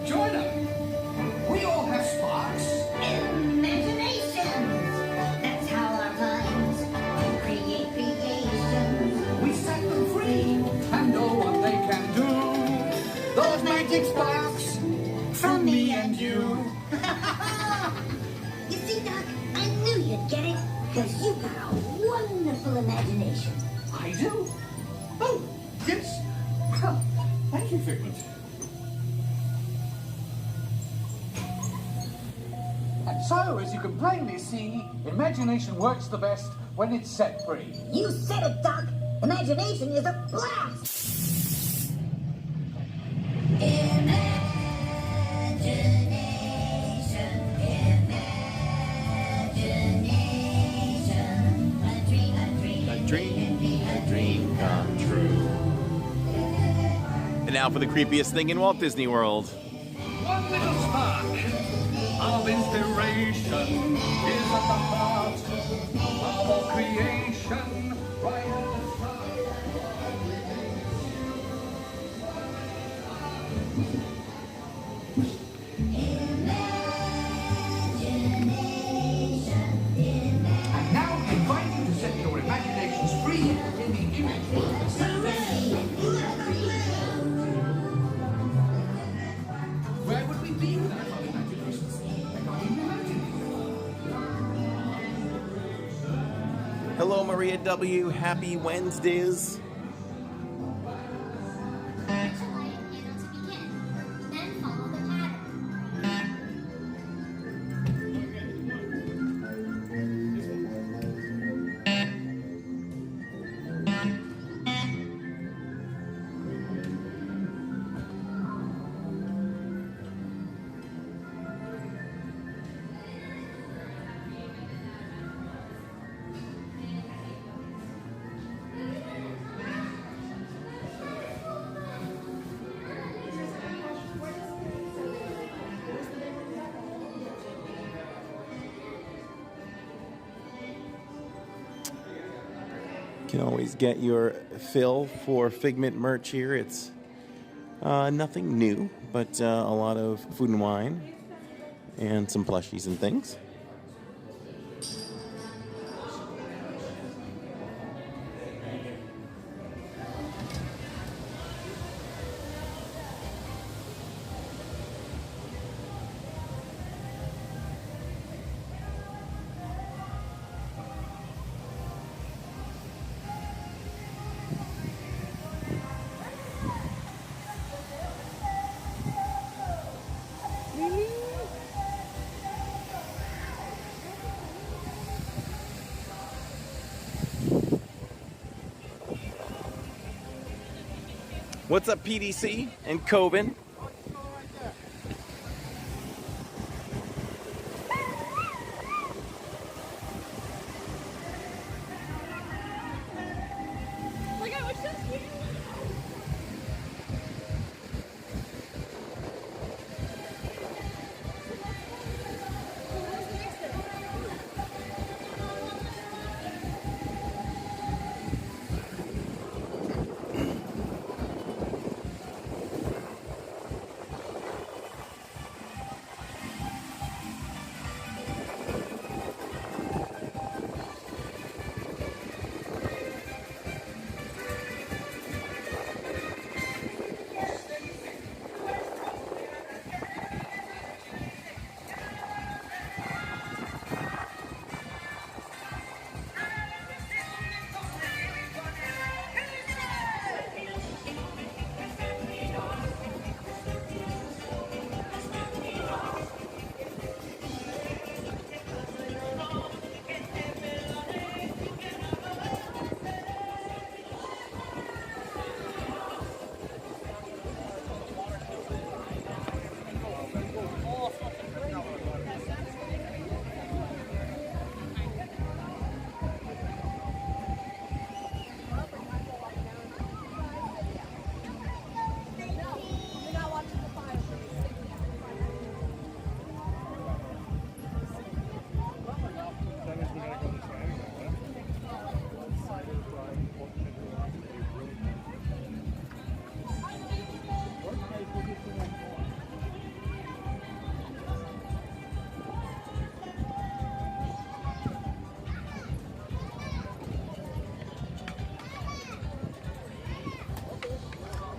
Join them. We all have sparks. Imagination. That's how our minds create creations. We set them free and know what they can do. Those magic sparks from me and you. You see, Doc, I knew you'd get it, because you've got a wonderful imagination. I do? Oh, yes. Thank you, Figment. And so, as you can plainly see, imagination works the best when it's set free. You said it, Doc. Imagination is a blast. A dream come true. And now for the creepiest thing in Walt Disney World. One little spark of inspiration is at the heart of all creation. Right at the And now we invite you to set your imaginations free in the image world. Where would we be without our imaginations? I can't even imagine. Hello, Maria W. Happy Wednesdays. You can always get your fill for Figment merch here. It's nothing new, but a lot of food and wine and some plushies and things. What's up, PDC and Coven?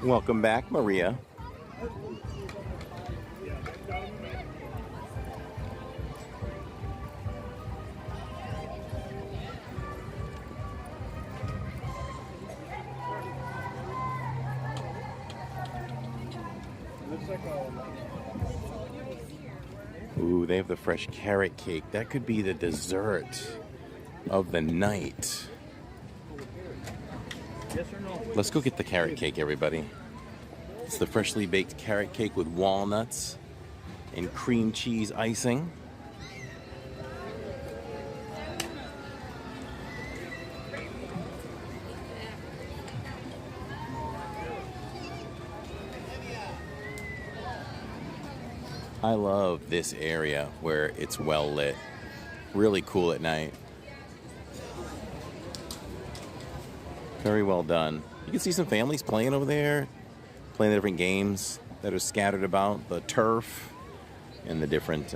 Welcome back, Maria. Ooh, they have the fresh carrot cake. That could be the dessert of the night. Yes or no? Let's go get the carrot cake, everybody. It's the freshly baked carrot cake with walnuts and cream cheese icing. I love this area where it's well lit. Really cool at night. Very well done. You can see some families playing over there, playing the different games that are scattered about, the turf and the different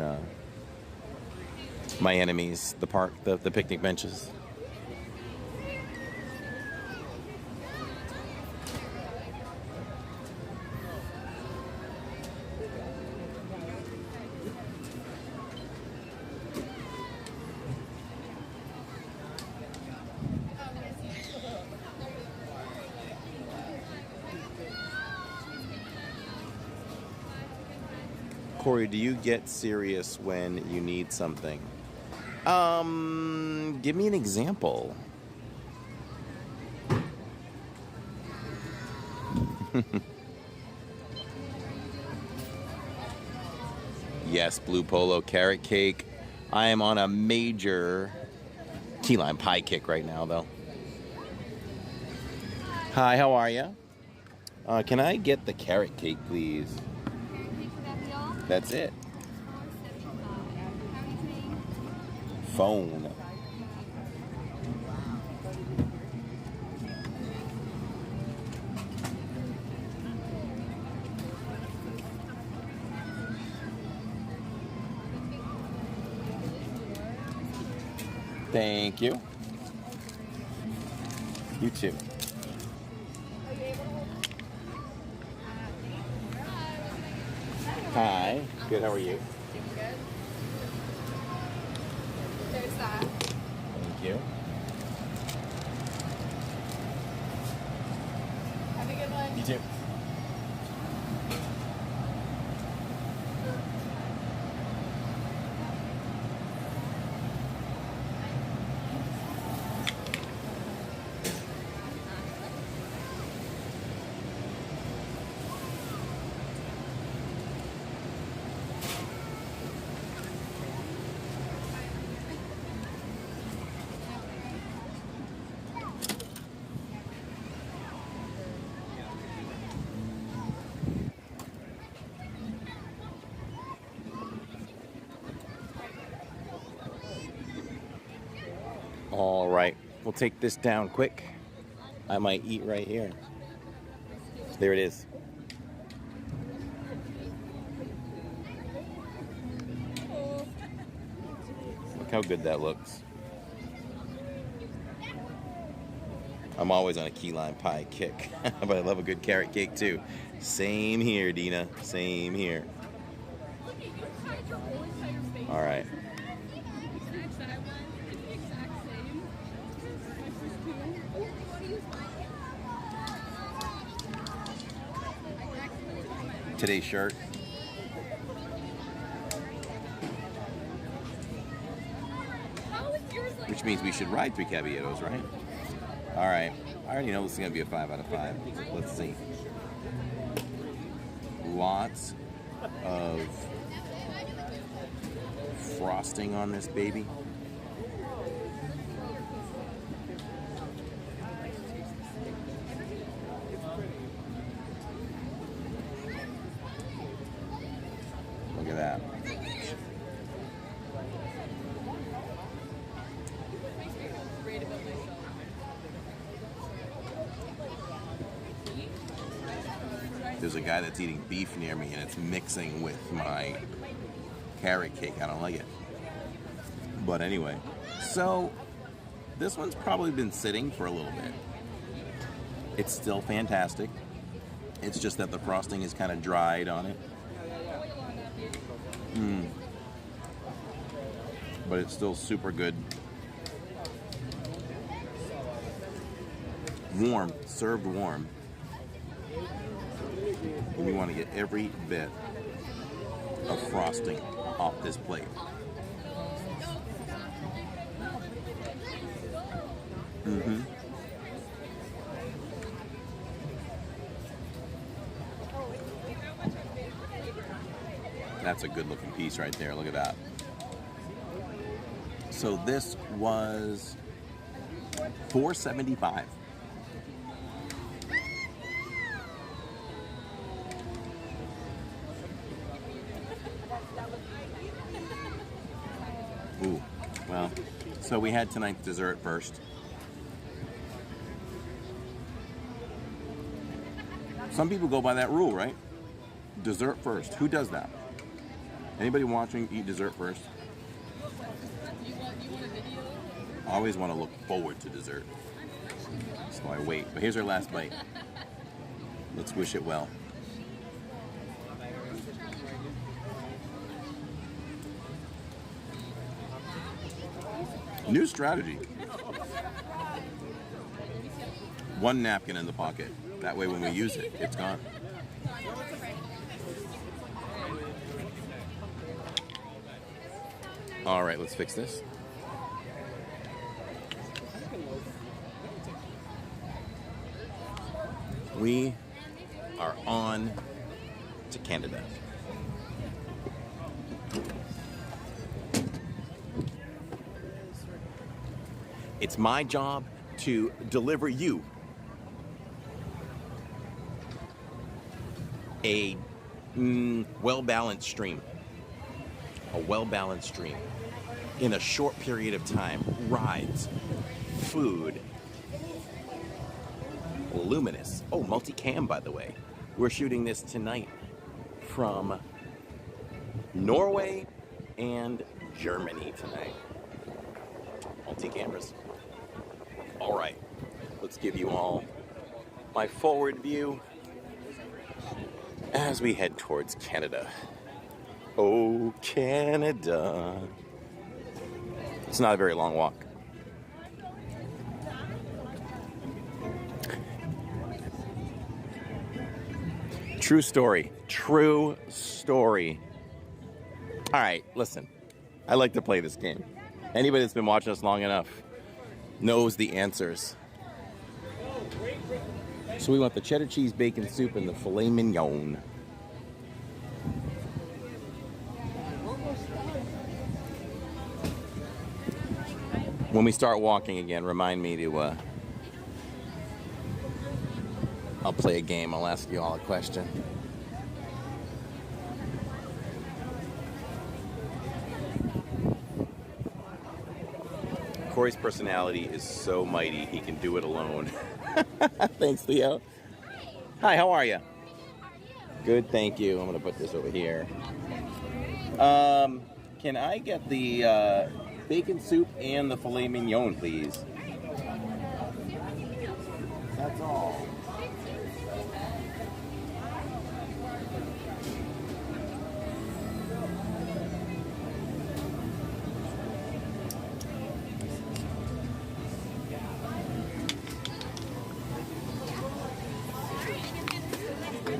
my enemies, the park, the picnic benches. Corey, do you get serious when you need something? Give me an example. Yes, blue polo, carrot cake. I am on a major key lime pie kick right now, though. Hi, how are you? Can I get the carrot cake, please? That's it. Phone. Thank you. You too. Hi. Good. How are you? Good. There's that. Thank you. Have a good one. You too. All right, we'll take this down quick. I might eat right here. There it is. Look how good that looks. I'm always on a key lime pie kick, but I love a good carrot cake too. Same here, Dina. Same here. All right. Today's shirt. Which means we should ride 3 Caballeros, right? All right. I already know this is going to be a 5 out of 5. Let's see. Lots of frosting on this baby. Look at that. There's a guy that's eating beef near me and it's mixing with my carrot cake. I don't like it. But anyway, so this one's probably been sitting for a little bit. It's still fantastic. It's just that the frosting is kind of dried on it. But it's still super good. Warm, served warm. And we want to get every bit of frosting off this plate. That's a good looking piece right there. Look at that. So this was $4.75. Ooh, well, so we had tonight's dessert first. Some people go by that rule, right? Dessert first. Who does that? Anybody watching eat dessert first? I always want to look forward to dessert. So I wait. But here's our last bite. Let's wish it well. New strategy. One napkin in the pocket. That way when we use it, it's gone. All right, let's fix this. We are on to Canada. It's my job to deliver you a well-balanced stream. A well-balanced stream. In a short period of time. Rides, food, Luminous. Oh, multicam, by the way. We're shooting this tonight from Norway and Germany tonight. Multi-cameras. All right, let's give you all my forward view as we head towards Canada. Oh, Canada. It's not a very long walk. True story. True story. All right, listen. I like to play this game. Anybody that's been watching us long enough knows the answers. So we want the cheddar cheese bacon soup and the filet mignon. When we start walking again, remind me to, I'll play a game. I'll ask you all a question. Corey's personality is so mighty, he can do it alone. Thanks, Theo. Hi, how are you? Good, thank you. I'm going to put this over here. Can I get the bacon soup and the filet mignon, please? That's all.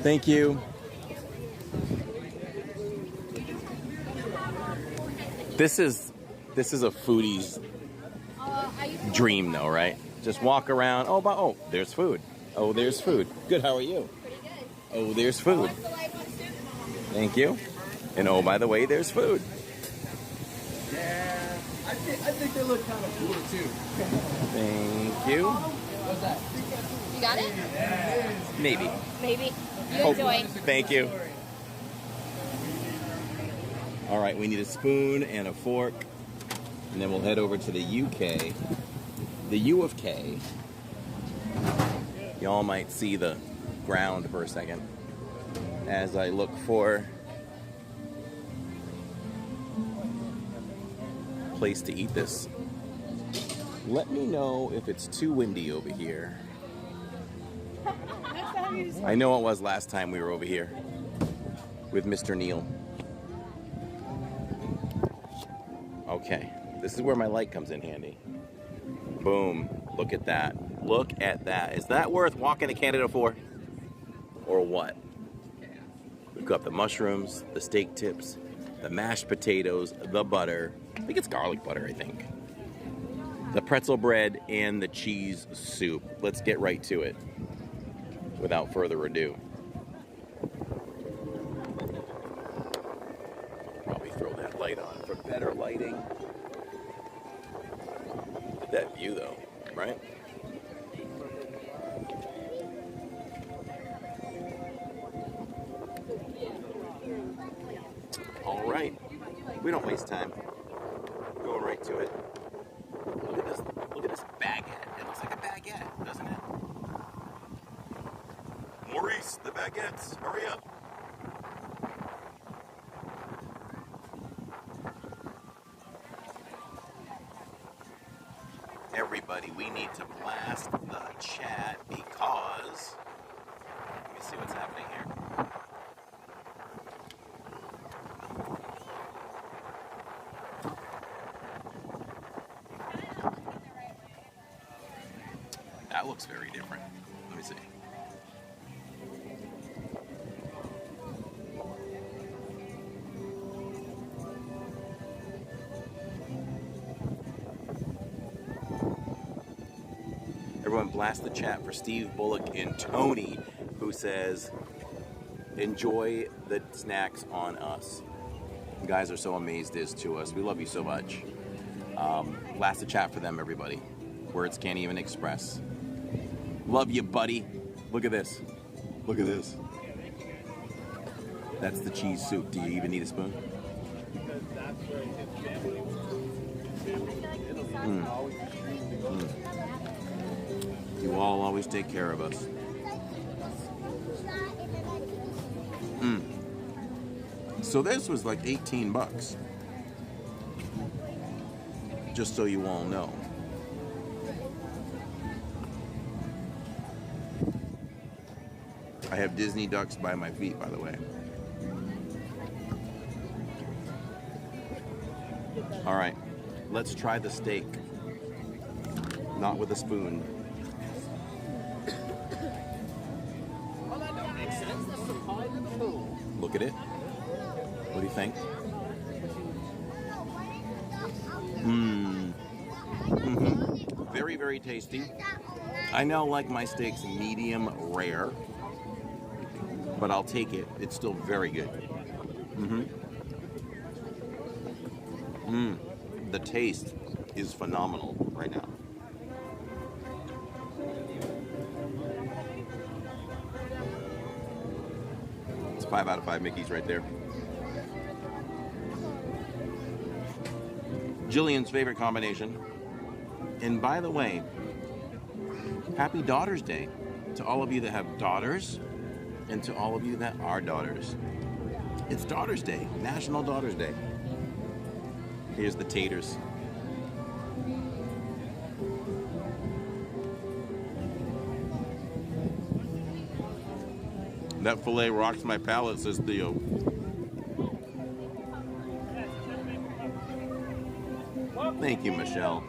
Thank you. This is a foodie's dream, though, right? Just walk around. Oh, there's food. Oh, there's food. Good. How are you? Pretty good. Oh, there's food. Thank you. And oh, by the way, there's food. Yeah, I think they look kind of cool too. Thank you. What's that? You got it? Maybe. Maybe. You enjoy. Thank you. All right, we need a spoon and a fork, and then we'll head over to the UK, the U of K. Y'all might see the ground for a second as I look for a place to eat this. Let me know if it's too windy over here. I know it was last time we were over here with Mr. Neil. Okay, this is where my light comes in handy. Boom, look at that. Look at that. Is that worth walking to Canada for? Or what? We've got the mushrooms, the steak tips, the mashed potatoes, the butter. I think it's garlic butter, I think. The pretzel bread and the cheese soup. Let's get right to it without further ado. Probably throw that light on for better lighting. That view though, right? All right, we don't waste time. Going right to it. Look at this baguette. It looks like a baguette, doesn't it? Maurice, the baguettes, hurry up. Everybody, we need to blast the chat because, let me see what's happening here. That looks very different. Let me see. Everyone blast the chat for Steve Bullock and Tony, who says, enjoy the snacks on us. You guys are so amazed as to us. We love you so much. Blast the chat for them, everybody. Words can't even express. Love you, buddy. Look at this. Look at this. That's the cheese soup. Do you even need a spoon? You all always take care of us. So this was like 18 bucks. Just so you all know. I have Disney ducks by my feet, by the way. All right, let's try the steak. Not with a spoon. Look at it. What do you think? Very, very tasty. I now like my steaks medium rare, but I'll take it. It's still very good. The taste is phenomenal right now. It's 5 out of 5 Mickeys right there. Jillian's favorite combination. And by the way, happy Daughter's Day to all of you that have daughters and to all of you that are daughters. It's Daughter's Day, National Daughter's Day. Here's the taters. That filet rocks my palate, says Theo. Thank you, Michelle.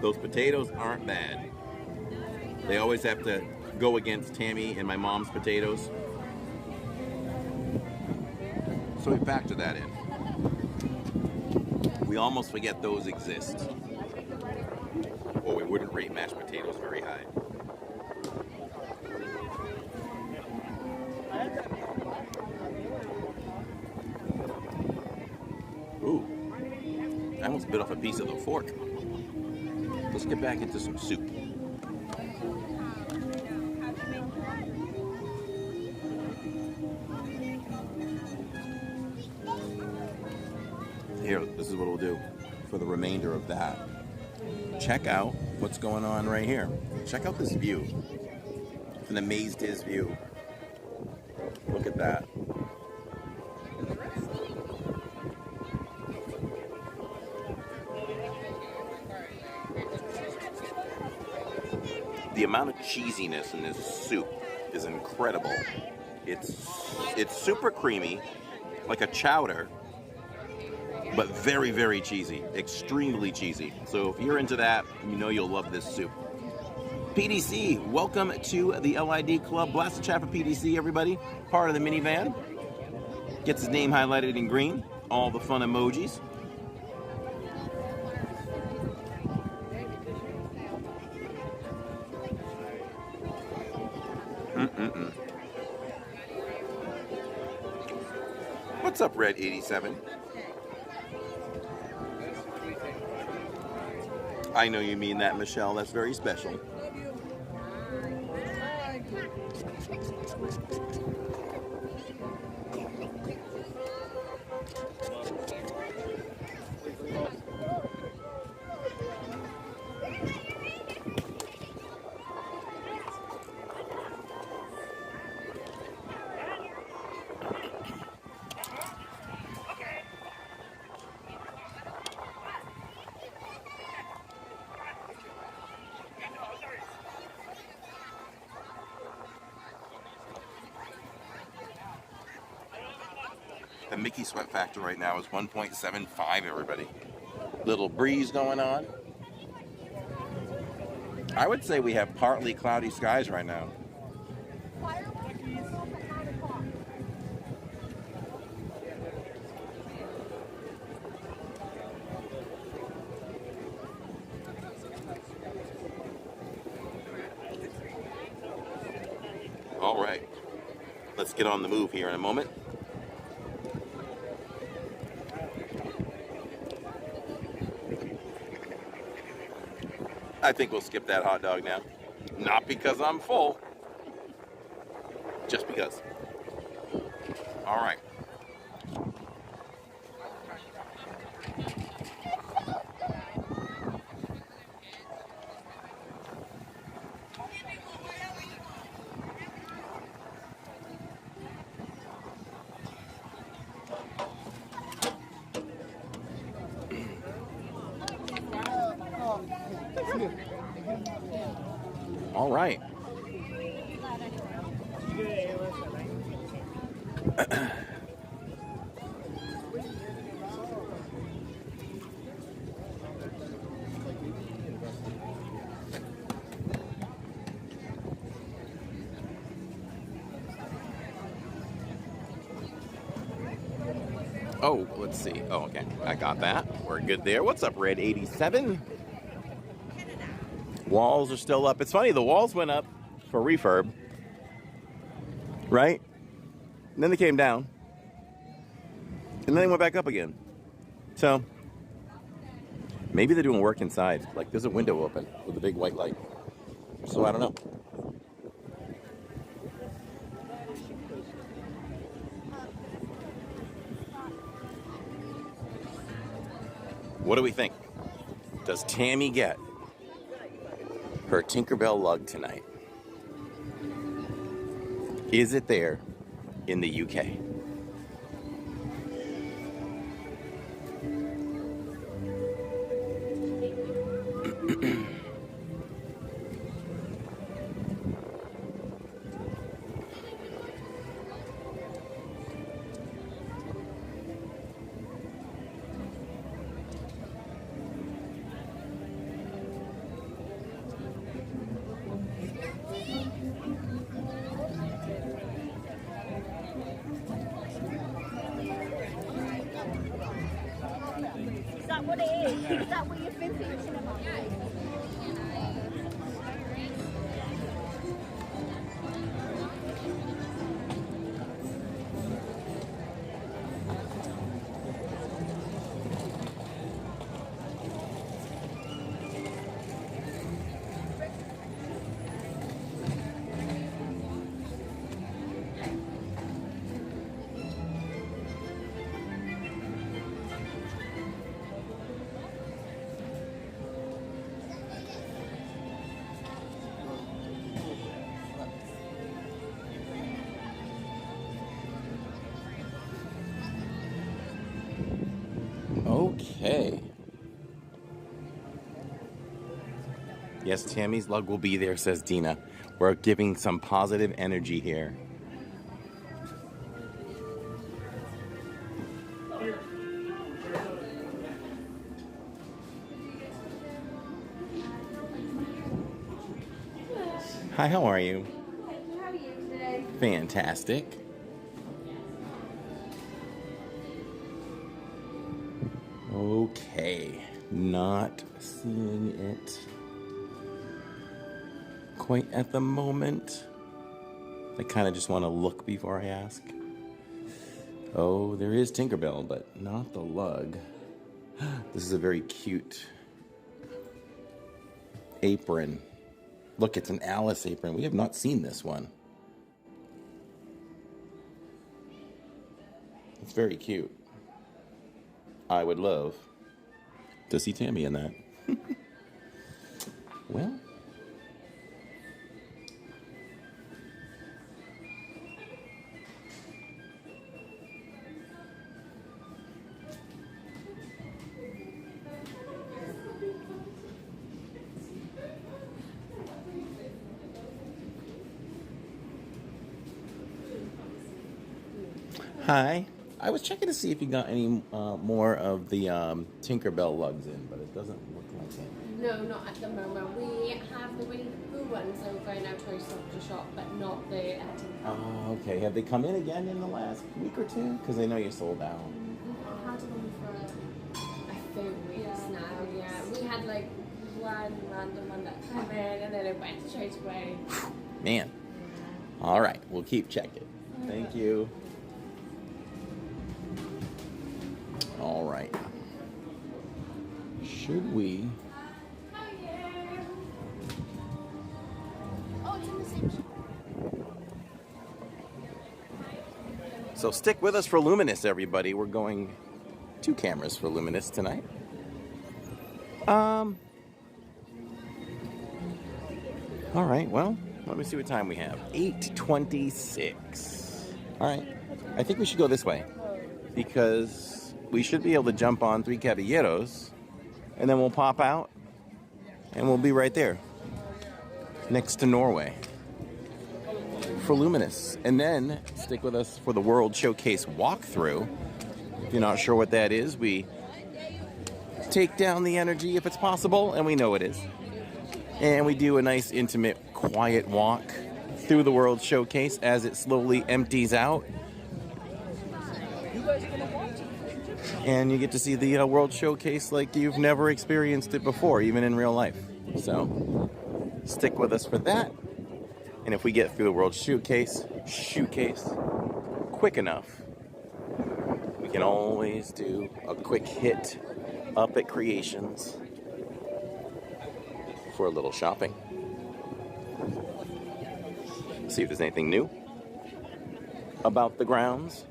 Those potatoes aren't bad. They always have to go against Tammy and my mom's potatoes. So we factor that in. We almost forget those exist. Or we wouldn't rate mashed potatoes very high. Ooh, I almost bit off a piece of the fork. Let's get back into some soup. Here, this is what we'll do for the remainder of that. Check out what's going on right here. Check out this view. An amazed is view. Look at that. The amount of cheesiness in this soup is incredible. It's super creamy, like a chowder, but very, very cheesy, extremely cheesy. So if you're into that, you know you'll love this soup. PDC, welcome to the LID Club. Blast the chat for PDC, everybody. Part of the minivan. Gets his name highlighted in green. All the fun emojis. What's up, Red 87? I know you mean that, Michelle. That's very special. The Mickey sweat factor right now is 1.75, everybody. Little breeze going on. I would say we have partly cloudy skies right now. All right, let's get on the move here in a moment. I think we'll skip that hot dog now. Not because I'm full, just because. All right. All right. Oh, let's see. Oh, okay. I got that. We're good there. What's up, Red 87? Walls are still up. It's funny, the walls went up for refurb, right? And then they came down. And then they went back up again. So, maybe they're doing work inside. Like, there's a window open with a big white light. So, I don't know. What do we think? Does Tammy get her Tinkerbell lug tonight? Is it there in the UK? Is that what you've been thinking about? Okay. Yes, Tammy's lug will be there, says Dina. We're giving some positive energy here. Hi, how are you? How are you today? Fantastic. Okay, not seeing it quite at the moment. I kind of just want to look before I ask. Oh, there is Tinkerbell, but not the lug. This is a very cute apron. Look, it's an Alice apron. We have not seen this one. It's very cute. I would love to see Tammy in that. Well. Hi. I was checking to see if you got any more of the Tinkerbell lugs in, but it doesn't look like it. No, not at the moment. We have the Winnie the Pooh ones over in our Toy Soldier shop, but not the Oh, okay. Have they come in again in the last week or two? Because I know you're sold out. We've had them for a few weeks now, yeah. We had like one random one that came in and then it went straight away. Man. All right. We'll keep checking. Thank you. All right. Should we? Oh, it's in the same shop. So stick with us for Luminous, everybody. We're going 2 cameras for Luminous tonight. All right. Well, let me see what time we have. 8:26. All right. I think we should go this way because we should be able to jump on 3 Caballeros, and then we'll pop out, and we'll be right there, next to Norway, for Luminous. And then stick with us for the World Showcase walkthrough. If you're not sure what that is, we take down the energy if it's possible, and we know it is. And we do a nice, intimate, quiet walk through the World Showcase as it slowly empties out. And you get to see the World Showcase like you've never experienced it before, even in real life. So, stick with us for that. And if we get through the World Showcase quick enough, we can always do a quick hit up at Creations for a little shopping. See if there's anything new about the grounds.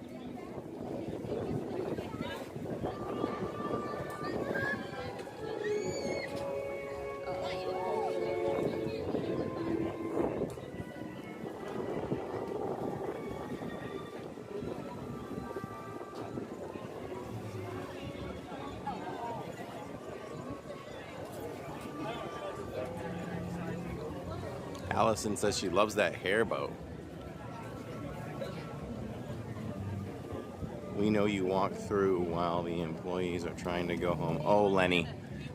Allison says she loves that hairbow. We know you walk through while the employees are trying to go home. Oh, Lenny.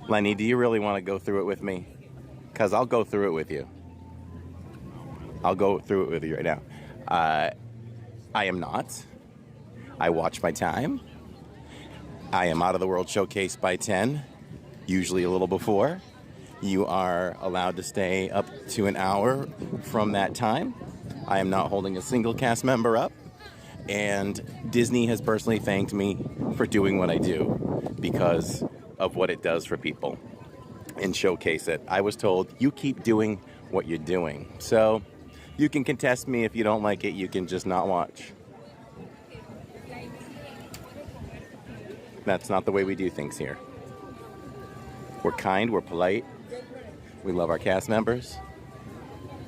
Lenny, do you really want to go through it with me? Because I'll go through it with you. I'll go through it with you right now. I am not. I watch my time. I am out of the World Showcase by 10, usually a little before. You are allowed to stay up to an hour from that time. I am not holding a single cast member up. And Disney has personally thanked me for doing what I do because of what it does for people and showcase it. I was told, you keep doing what you're doing. So you can contest me if you don't like it. You can just not watch. That's not the way we do things here. We're kind, we're polite. We love our cast members,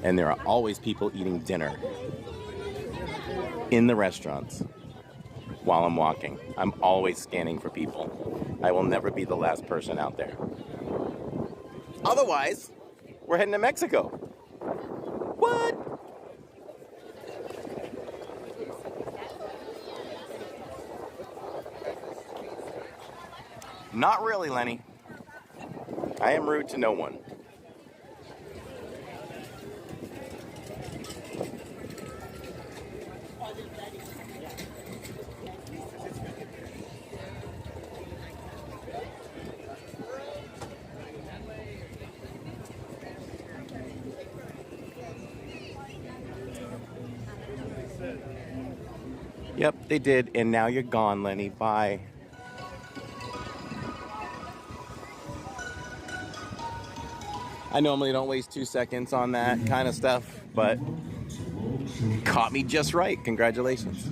and there are always people eating dinner in the restaurants while I'm walking. I'm always scanning for people. I will never be the last person out there. Otherwise, We're heading to Mexico. What? Not really, Lenny. I am rude to no one. Yep, they did, and now you're gone, Lenny. Bye. I normally don't waste 2 seconds on that kind of stuff, but caught me just right. Congratulations.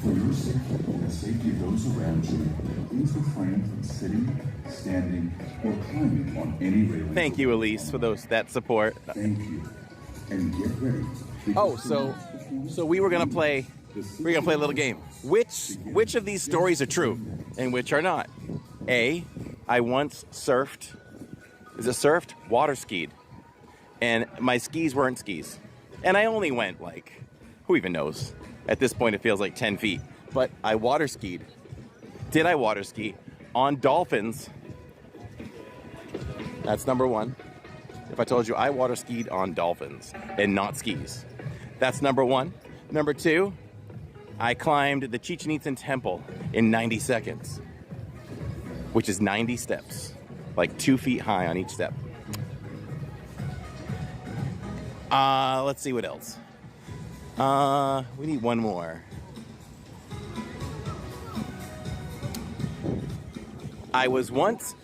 For your safety and the safety of those around you, please refrain from sitting, standing, or climbing on any railing. Thank you, Elise, for that support. Thank you. And get ready. Oh, so we were gonna play a little game. Which of these stories are true and which are not? A, I once surfed. Is it surfed? Water skied. And my skis weren't skis. And I only went like, who even knows? At this point, it feels like 10 feet. But I water skied. Did I water ski on dolphins? That's number one. If I told you I water skied on dolphins and not skis, that's number one. Number two, I climbed the Chichen Itza temple in 90 seconds, which is 90 steps, like 2 feet high on each step. Let's see what else. We need one more. I was once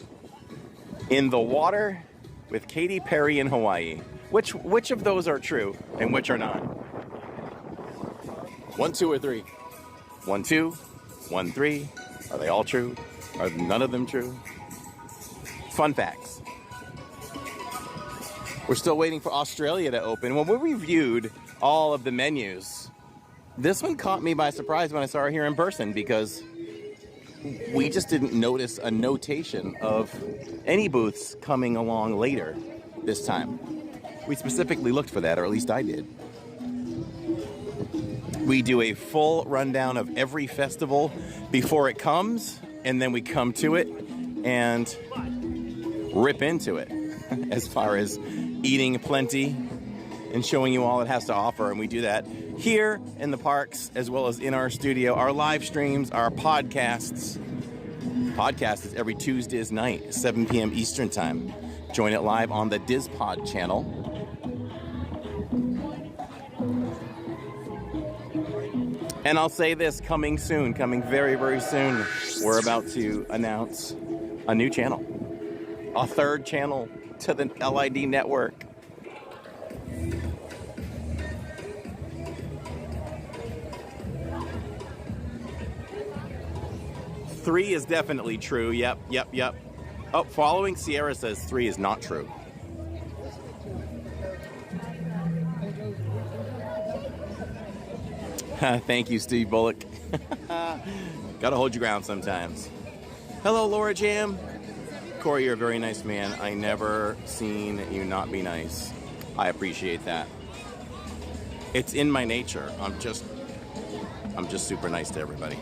in the water with Katy Perry in Hawaii. Which of those are true and which are not? 1, 2, or 3? 1, 2, 1, 3. Are they all true? Are none of them true? Fun facts. We're still waiting for Australia to open. When we reviewed all of the menus, this one caught me by surprise when I saw her here in person because we just didn't notice a notation of any booths coming along later this time. We specifically looked for that, or at least I did. We do a full rundown of every festival before it comes, and then we come to it and rip into it as far as eating plenty and showing you all it has to offer. And we do that here in the parks as well as in our studio, our live streams, our podcasts. Podcast is every Tuesday's night, 7 p.m. Eastern time. Join it live on the DizPod channel. And I'll say this, coming soon, coming very, very soon, we're about to announce a new channel. A third channel to the LID network. Three is definitely true. Yep. Oh, following Sierra says 3 is not true. Thank you, Steve Bullock. Gotta hold your ground sometimes. Hello, Laura Jam. Corey, you're a very nice man. I never seen you not be nice. I appreciate that. It's in my nature. I'm just super nice to everybody.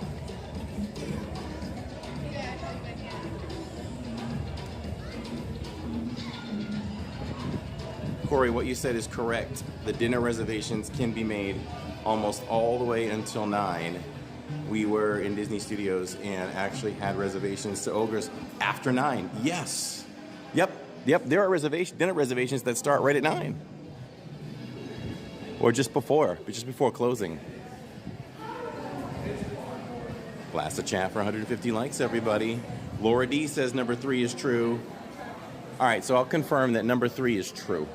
Corey, what you said is correct. The dinner reservations can be made almost all the way until 9. We were in Disney Studios and actually had reservations to Ogres after 9. Yes. Yep. There are dinner reservations that start right at 9. Or just before closing. Blast of chat for 150 likes, everybody. Laura D says number 3 is true. All right, so I'll confirm that number 3 is true.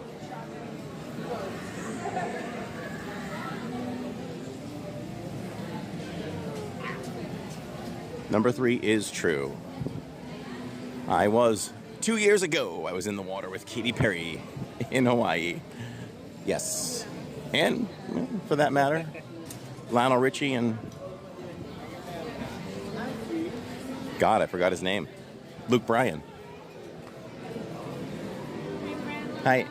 Number 3 is true. I was 2 years ago, I was in the water with Katy Perry in Hawaii. Yes. And, for that matter, Lionel Richie and... God, I forgot his name. Luke Bryan. Hi.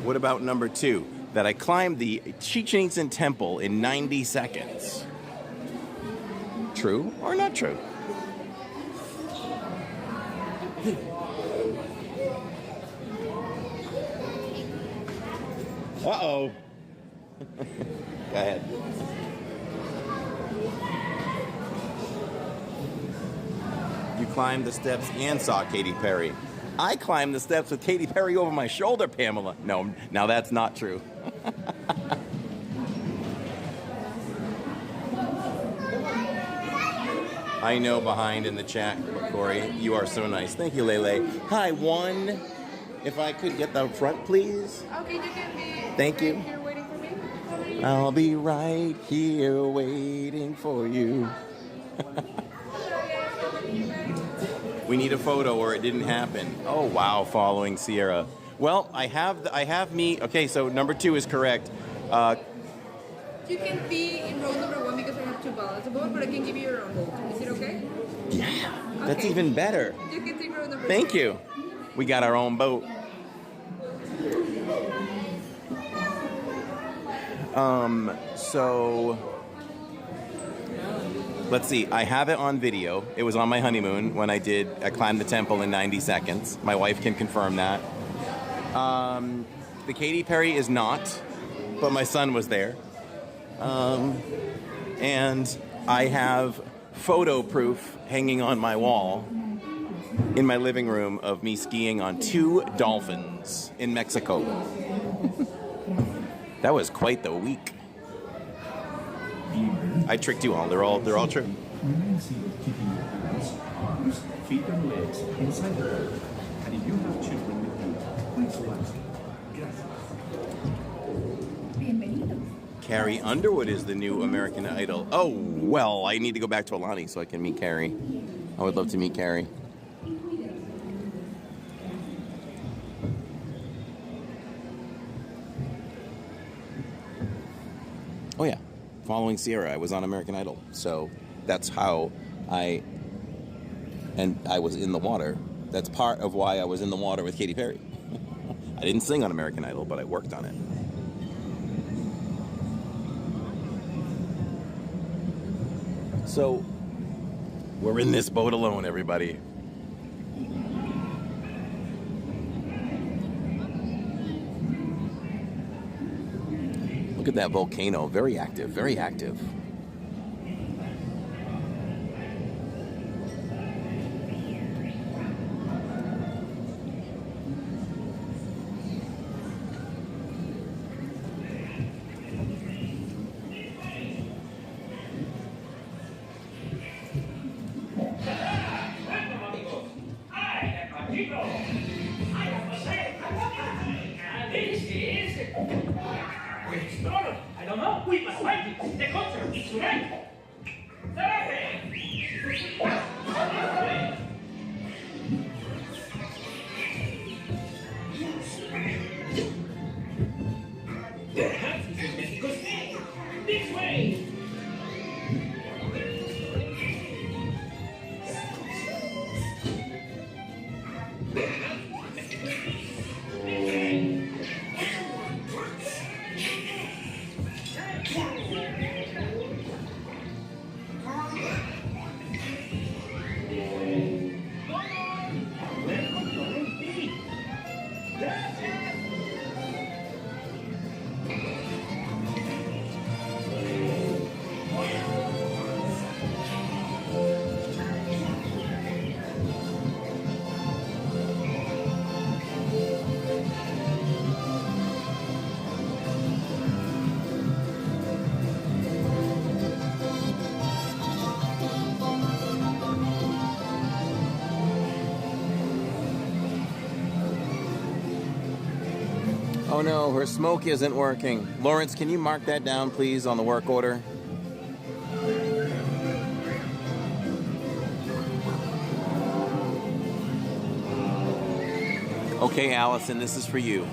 What about number 2? That I climbed the Chichen Itza Temple in 90 seconds. True or not true? Uh-oh. Go ahead. You climbed the steps and saw Katy Perry. I climbed the steps with Katy Perry over my shoulder, Pamela. No, now that's not true. I know behind in the chat, Corey. You are so nice. Thank you, Lele. Hi, one. If I could get the front, please. Okay, you can be Thank you. here waiting for me. I'll be right here waiting for you. We need a photo or it didn't happen. Oh, wow, following Sierra. Well, I have me. Okay, so number 2 is correct. You can be in row number 1 because I have 2 ballots about, but I can give you your own vote. Is it okay? Yeah, that's Okay. even better. You can take row number Thank 2. you. We got our own boat. So let's see. I have it on video. It was on my honeymoon when I climbed the temple in 90 seconds. My wife can confirm that. The Katy Perry is not, but my son was there. And I have photo proof hanging on my wall in my living room of me skiing on 2 dolphins in Mexico. That was quite the week. I tricked you all. They're all true. Remain seated, keeping your hands, arms, feet, and legs inside the boat. And if you have children with you, please relax. Carrie Underwood is the new American Idol. Oh, well, I need to go back to Alani so I can meet Carrie. I would love to meet Carrie. Oh, yeah. Following Sierra, I was on American Idol. So that's how I was in the water. That's part of why I was in the water with Katy Perry. I didn't sing on American Idol, but I worked on it. So, we're in this boat alone, everybody. Look at that volcano. Very active, very active. I don't know. We must find it. The concert is tonight. The house is in Mexico City. This way. The house is in Mexico City. This way. Oh no, her smoke isn't working. Lawrence, can you mark that down, please, on the work order? Okay, Allison, this is for you.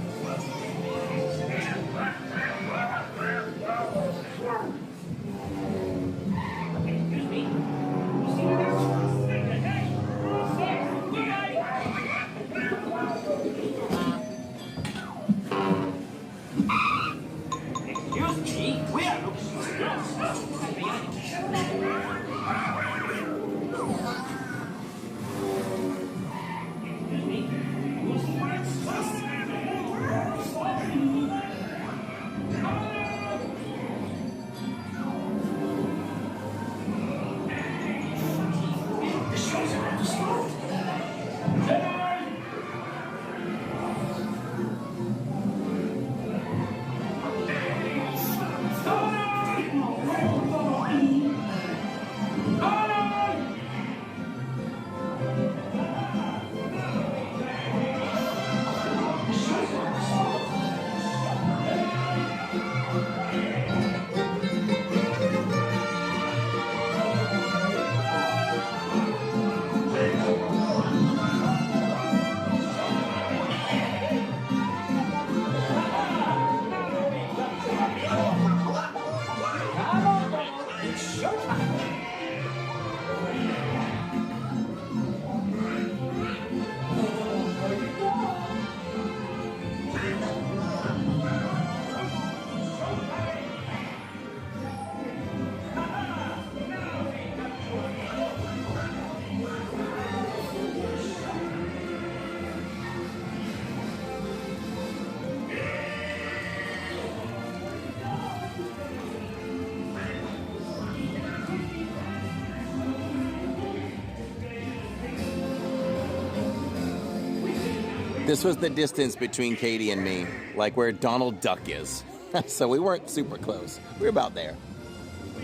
This was the distance between Katie and me, like where Donald Duck is. So we weren't super close. We were about there.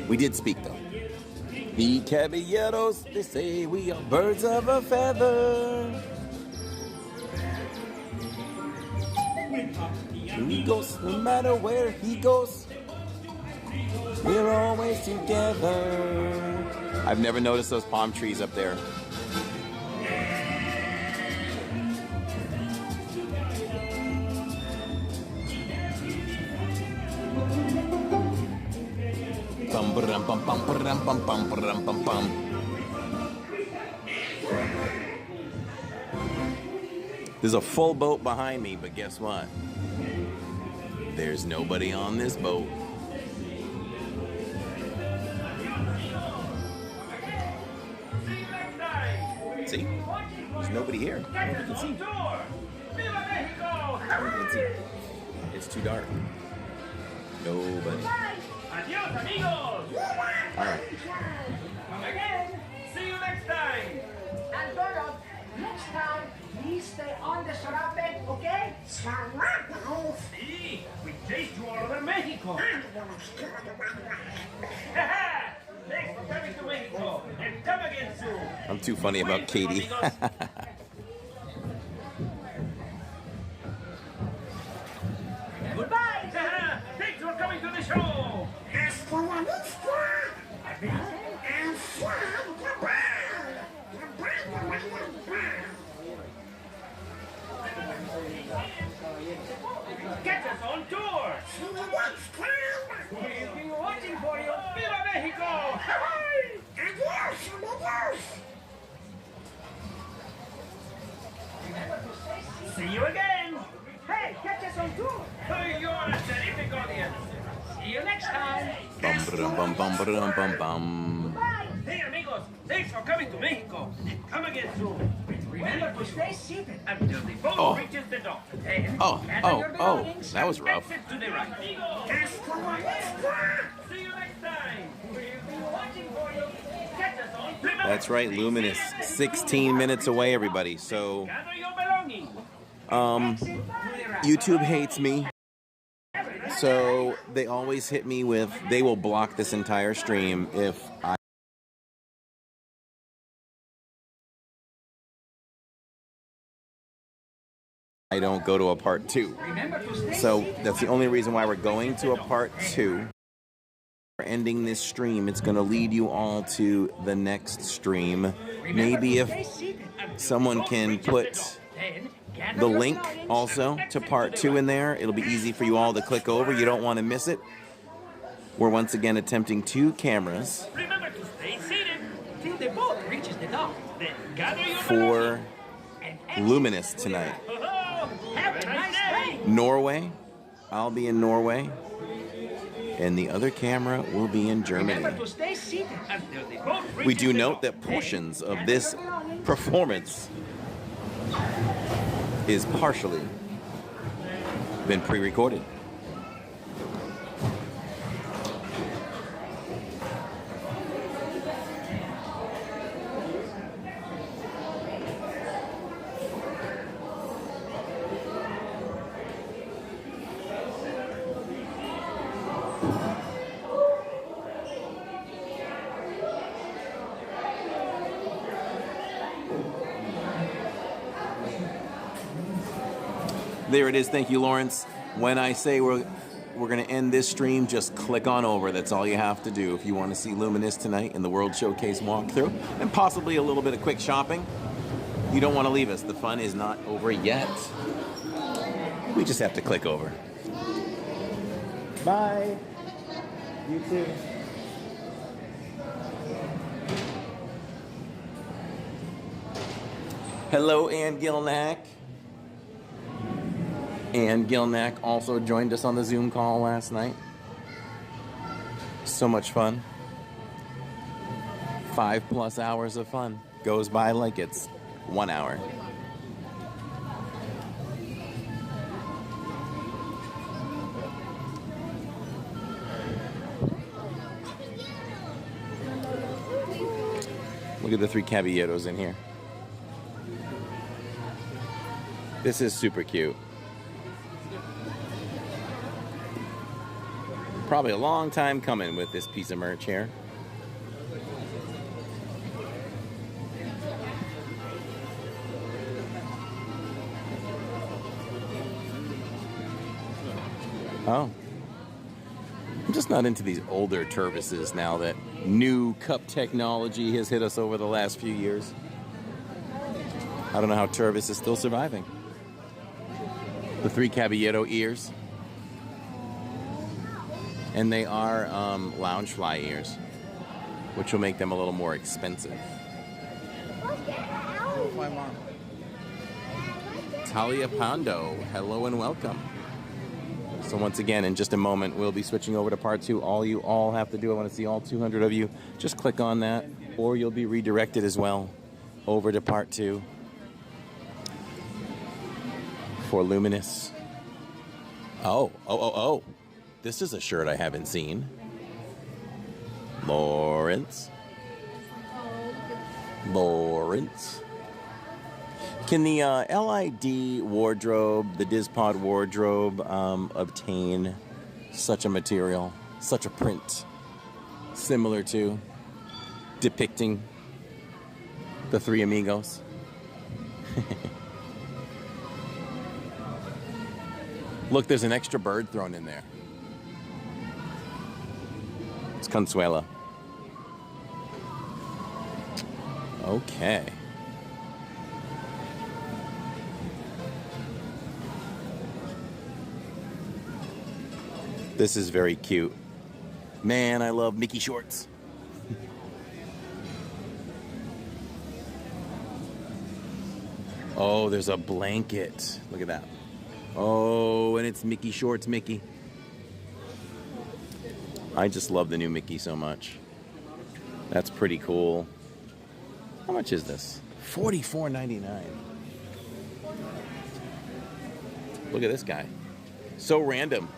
We did speak, though. The caballeros, they say we are birds of a feather. He goes, no matter where he goes, we're always together. I've never noticed those palm trees up there. There's a full boat behind me, but guess what? There's nobody on this boat. See? There's nobody here. Nobody can see. Nobody can see. It's too dark. Nobody. Adios, amigos! Alright. Come again! See you next time! And Donald, next time, please stay on the sarape, okay? See, we chased you all over Mexico! Thanks for coming to Mexico, and come again soon! I'm too funny about Katie. Goodbye! Thanks for coming to the show! Hasta la vista! Catch us on tour! See you next time! We'll be watching for you! Viva Mexico! Adios, amigos! See you again! Hey, catch us on tour! You're a terrific audience! See you next time! Hey amigos, thanks for coming to Mexico. Come again soon. Remember to stay seated until the boat reaches the dock. Then gather your belongings that was and rough. exit to the right. See you next time. We'll be watching for you. Catch us on Plymouth. That's right, Luminous. 16 minutes away, everybody. So, Gather your belongings. YouTube hates me. So they always hit me with, they will block this entire stream if I don't go to a part 2. So that's the only reason why we're going to a part 2. We're ending this stream. It's going to lead you all to the next stream. Maybe if someone can put the link also to part 2 in there. It'll be easy for you all to click over. You don't want to miss it. We're once again attempting 2 cameras Remember to stay seated till the boat reaches the dock. Then gather your for Luminous tonight. Have a nice day. Norway. I'll be in Norway. And the other camera will be in Germany. Remember to stay seated until the boat reaches We do the note dock. that portions of this performance is partially been pre-recorded. There it is. Thank you, Lawrence. When I say we're going to end this stream, just click on over. That's all you have to do if you want to see Luminous tonight in the World Showcase walkthrough and possibly a little bit of quick shopping. You don't want to leave us. The fun is not over yet. We just have to click over. Bye. You too. Hello, Ann Gilnack. Ann Gilnack also joined us on the Zoom call last night. So much fun. 5+ hours of fun. Goes by like it's 1 hour. Look at the 3 caballeros in here. This is super cute. Probably a long time coming with this piece of merch here. Oh. I'm just not into these older turbises now that new cup technology has hit us over the last few years. I don't know how Turvis is still surviving. The 3 Caballero ears. And they are Loungefly ears, which will make them a little more expensive. My mom. Talia Pondo, hello and welcome. So once again, in just a moment, we'll be switching over to part 2. All you all have to do, I want to see all 200 of you, just click on that, or you'll be redirected as well over to part 2 for Luminous. Oh. This is a shirt I haven't seen. Lawrence. Can the LID wardrobe, the Dispod wardrobe, obtain such a material, such a print, similar to depicting the 3 amigos? Look, there's an extra bird thrown in there. It's Consuela. Okay. This is very cute. Man, I love Mickey shorts. Oh, there's a blanket. Look at that. Oh, and it's Mickey shorts, Mickey. I just love the new Mickey so much. That's pretty cool. How much is this? $44.99. Look at this guy. So random.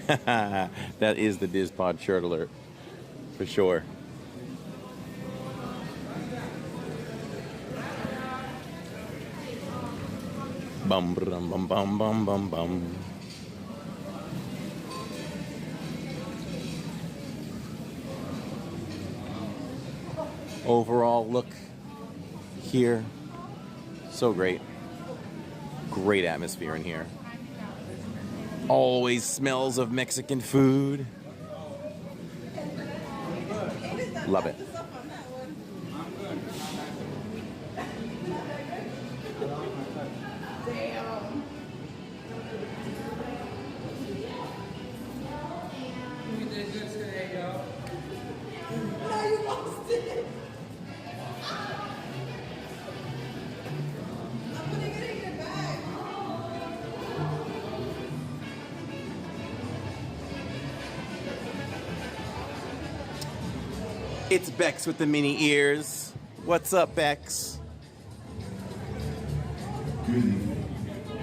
That is the Dispod shirt alert. For sure. Bum bum bum bum bum bum bum. Overall look here, so great. Great atmosphere in here. Always smells of Mexican food. Love it. It's Bex with the mini ears. What's up, Bex? Good evening.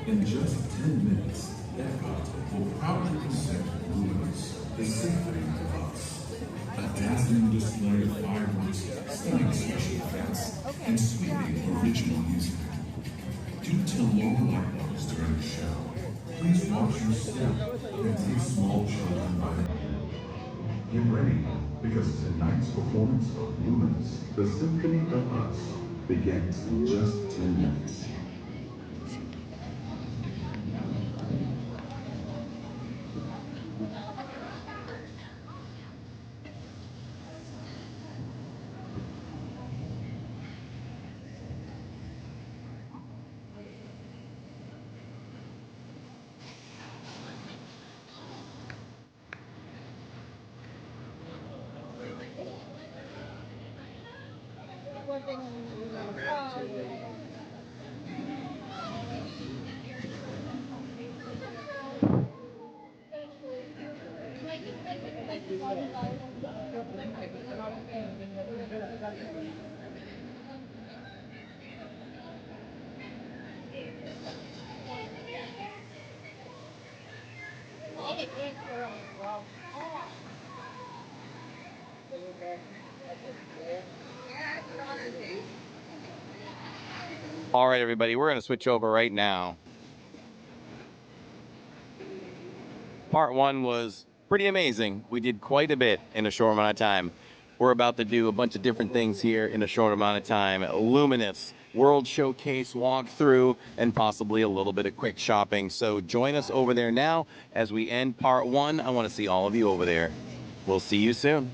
In just 10 minutes, EPCOT will proudly present Luminous, the symphony of us. A dazzling display of fireworks, stunning special effects, and sweeping original music. Do tell low light bars during the show. Please watch your step and take small children by the hand. Get ready, because tonight's performance of Luminous, the symphony of us, begins in just 10 minutes. All right, everybody, we're going to switch over right now. Part one was pretty amazing. We did quite a bit in a short amount of time. We're about to do a bunch of different things here in a short amount of time. Luminous, World Showcase walkthrough, and possibly a little bit of quick shopping. So join us over there now as we end part one. I want to see all of you over there. We'll see you soon.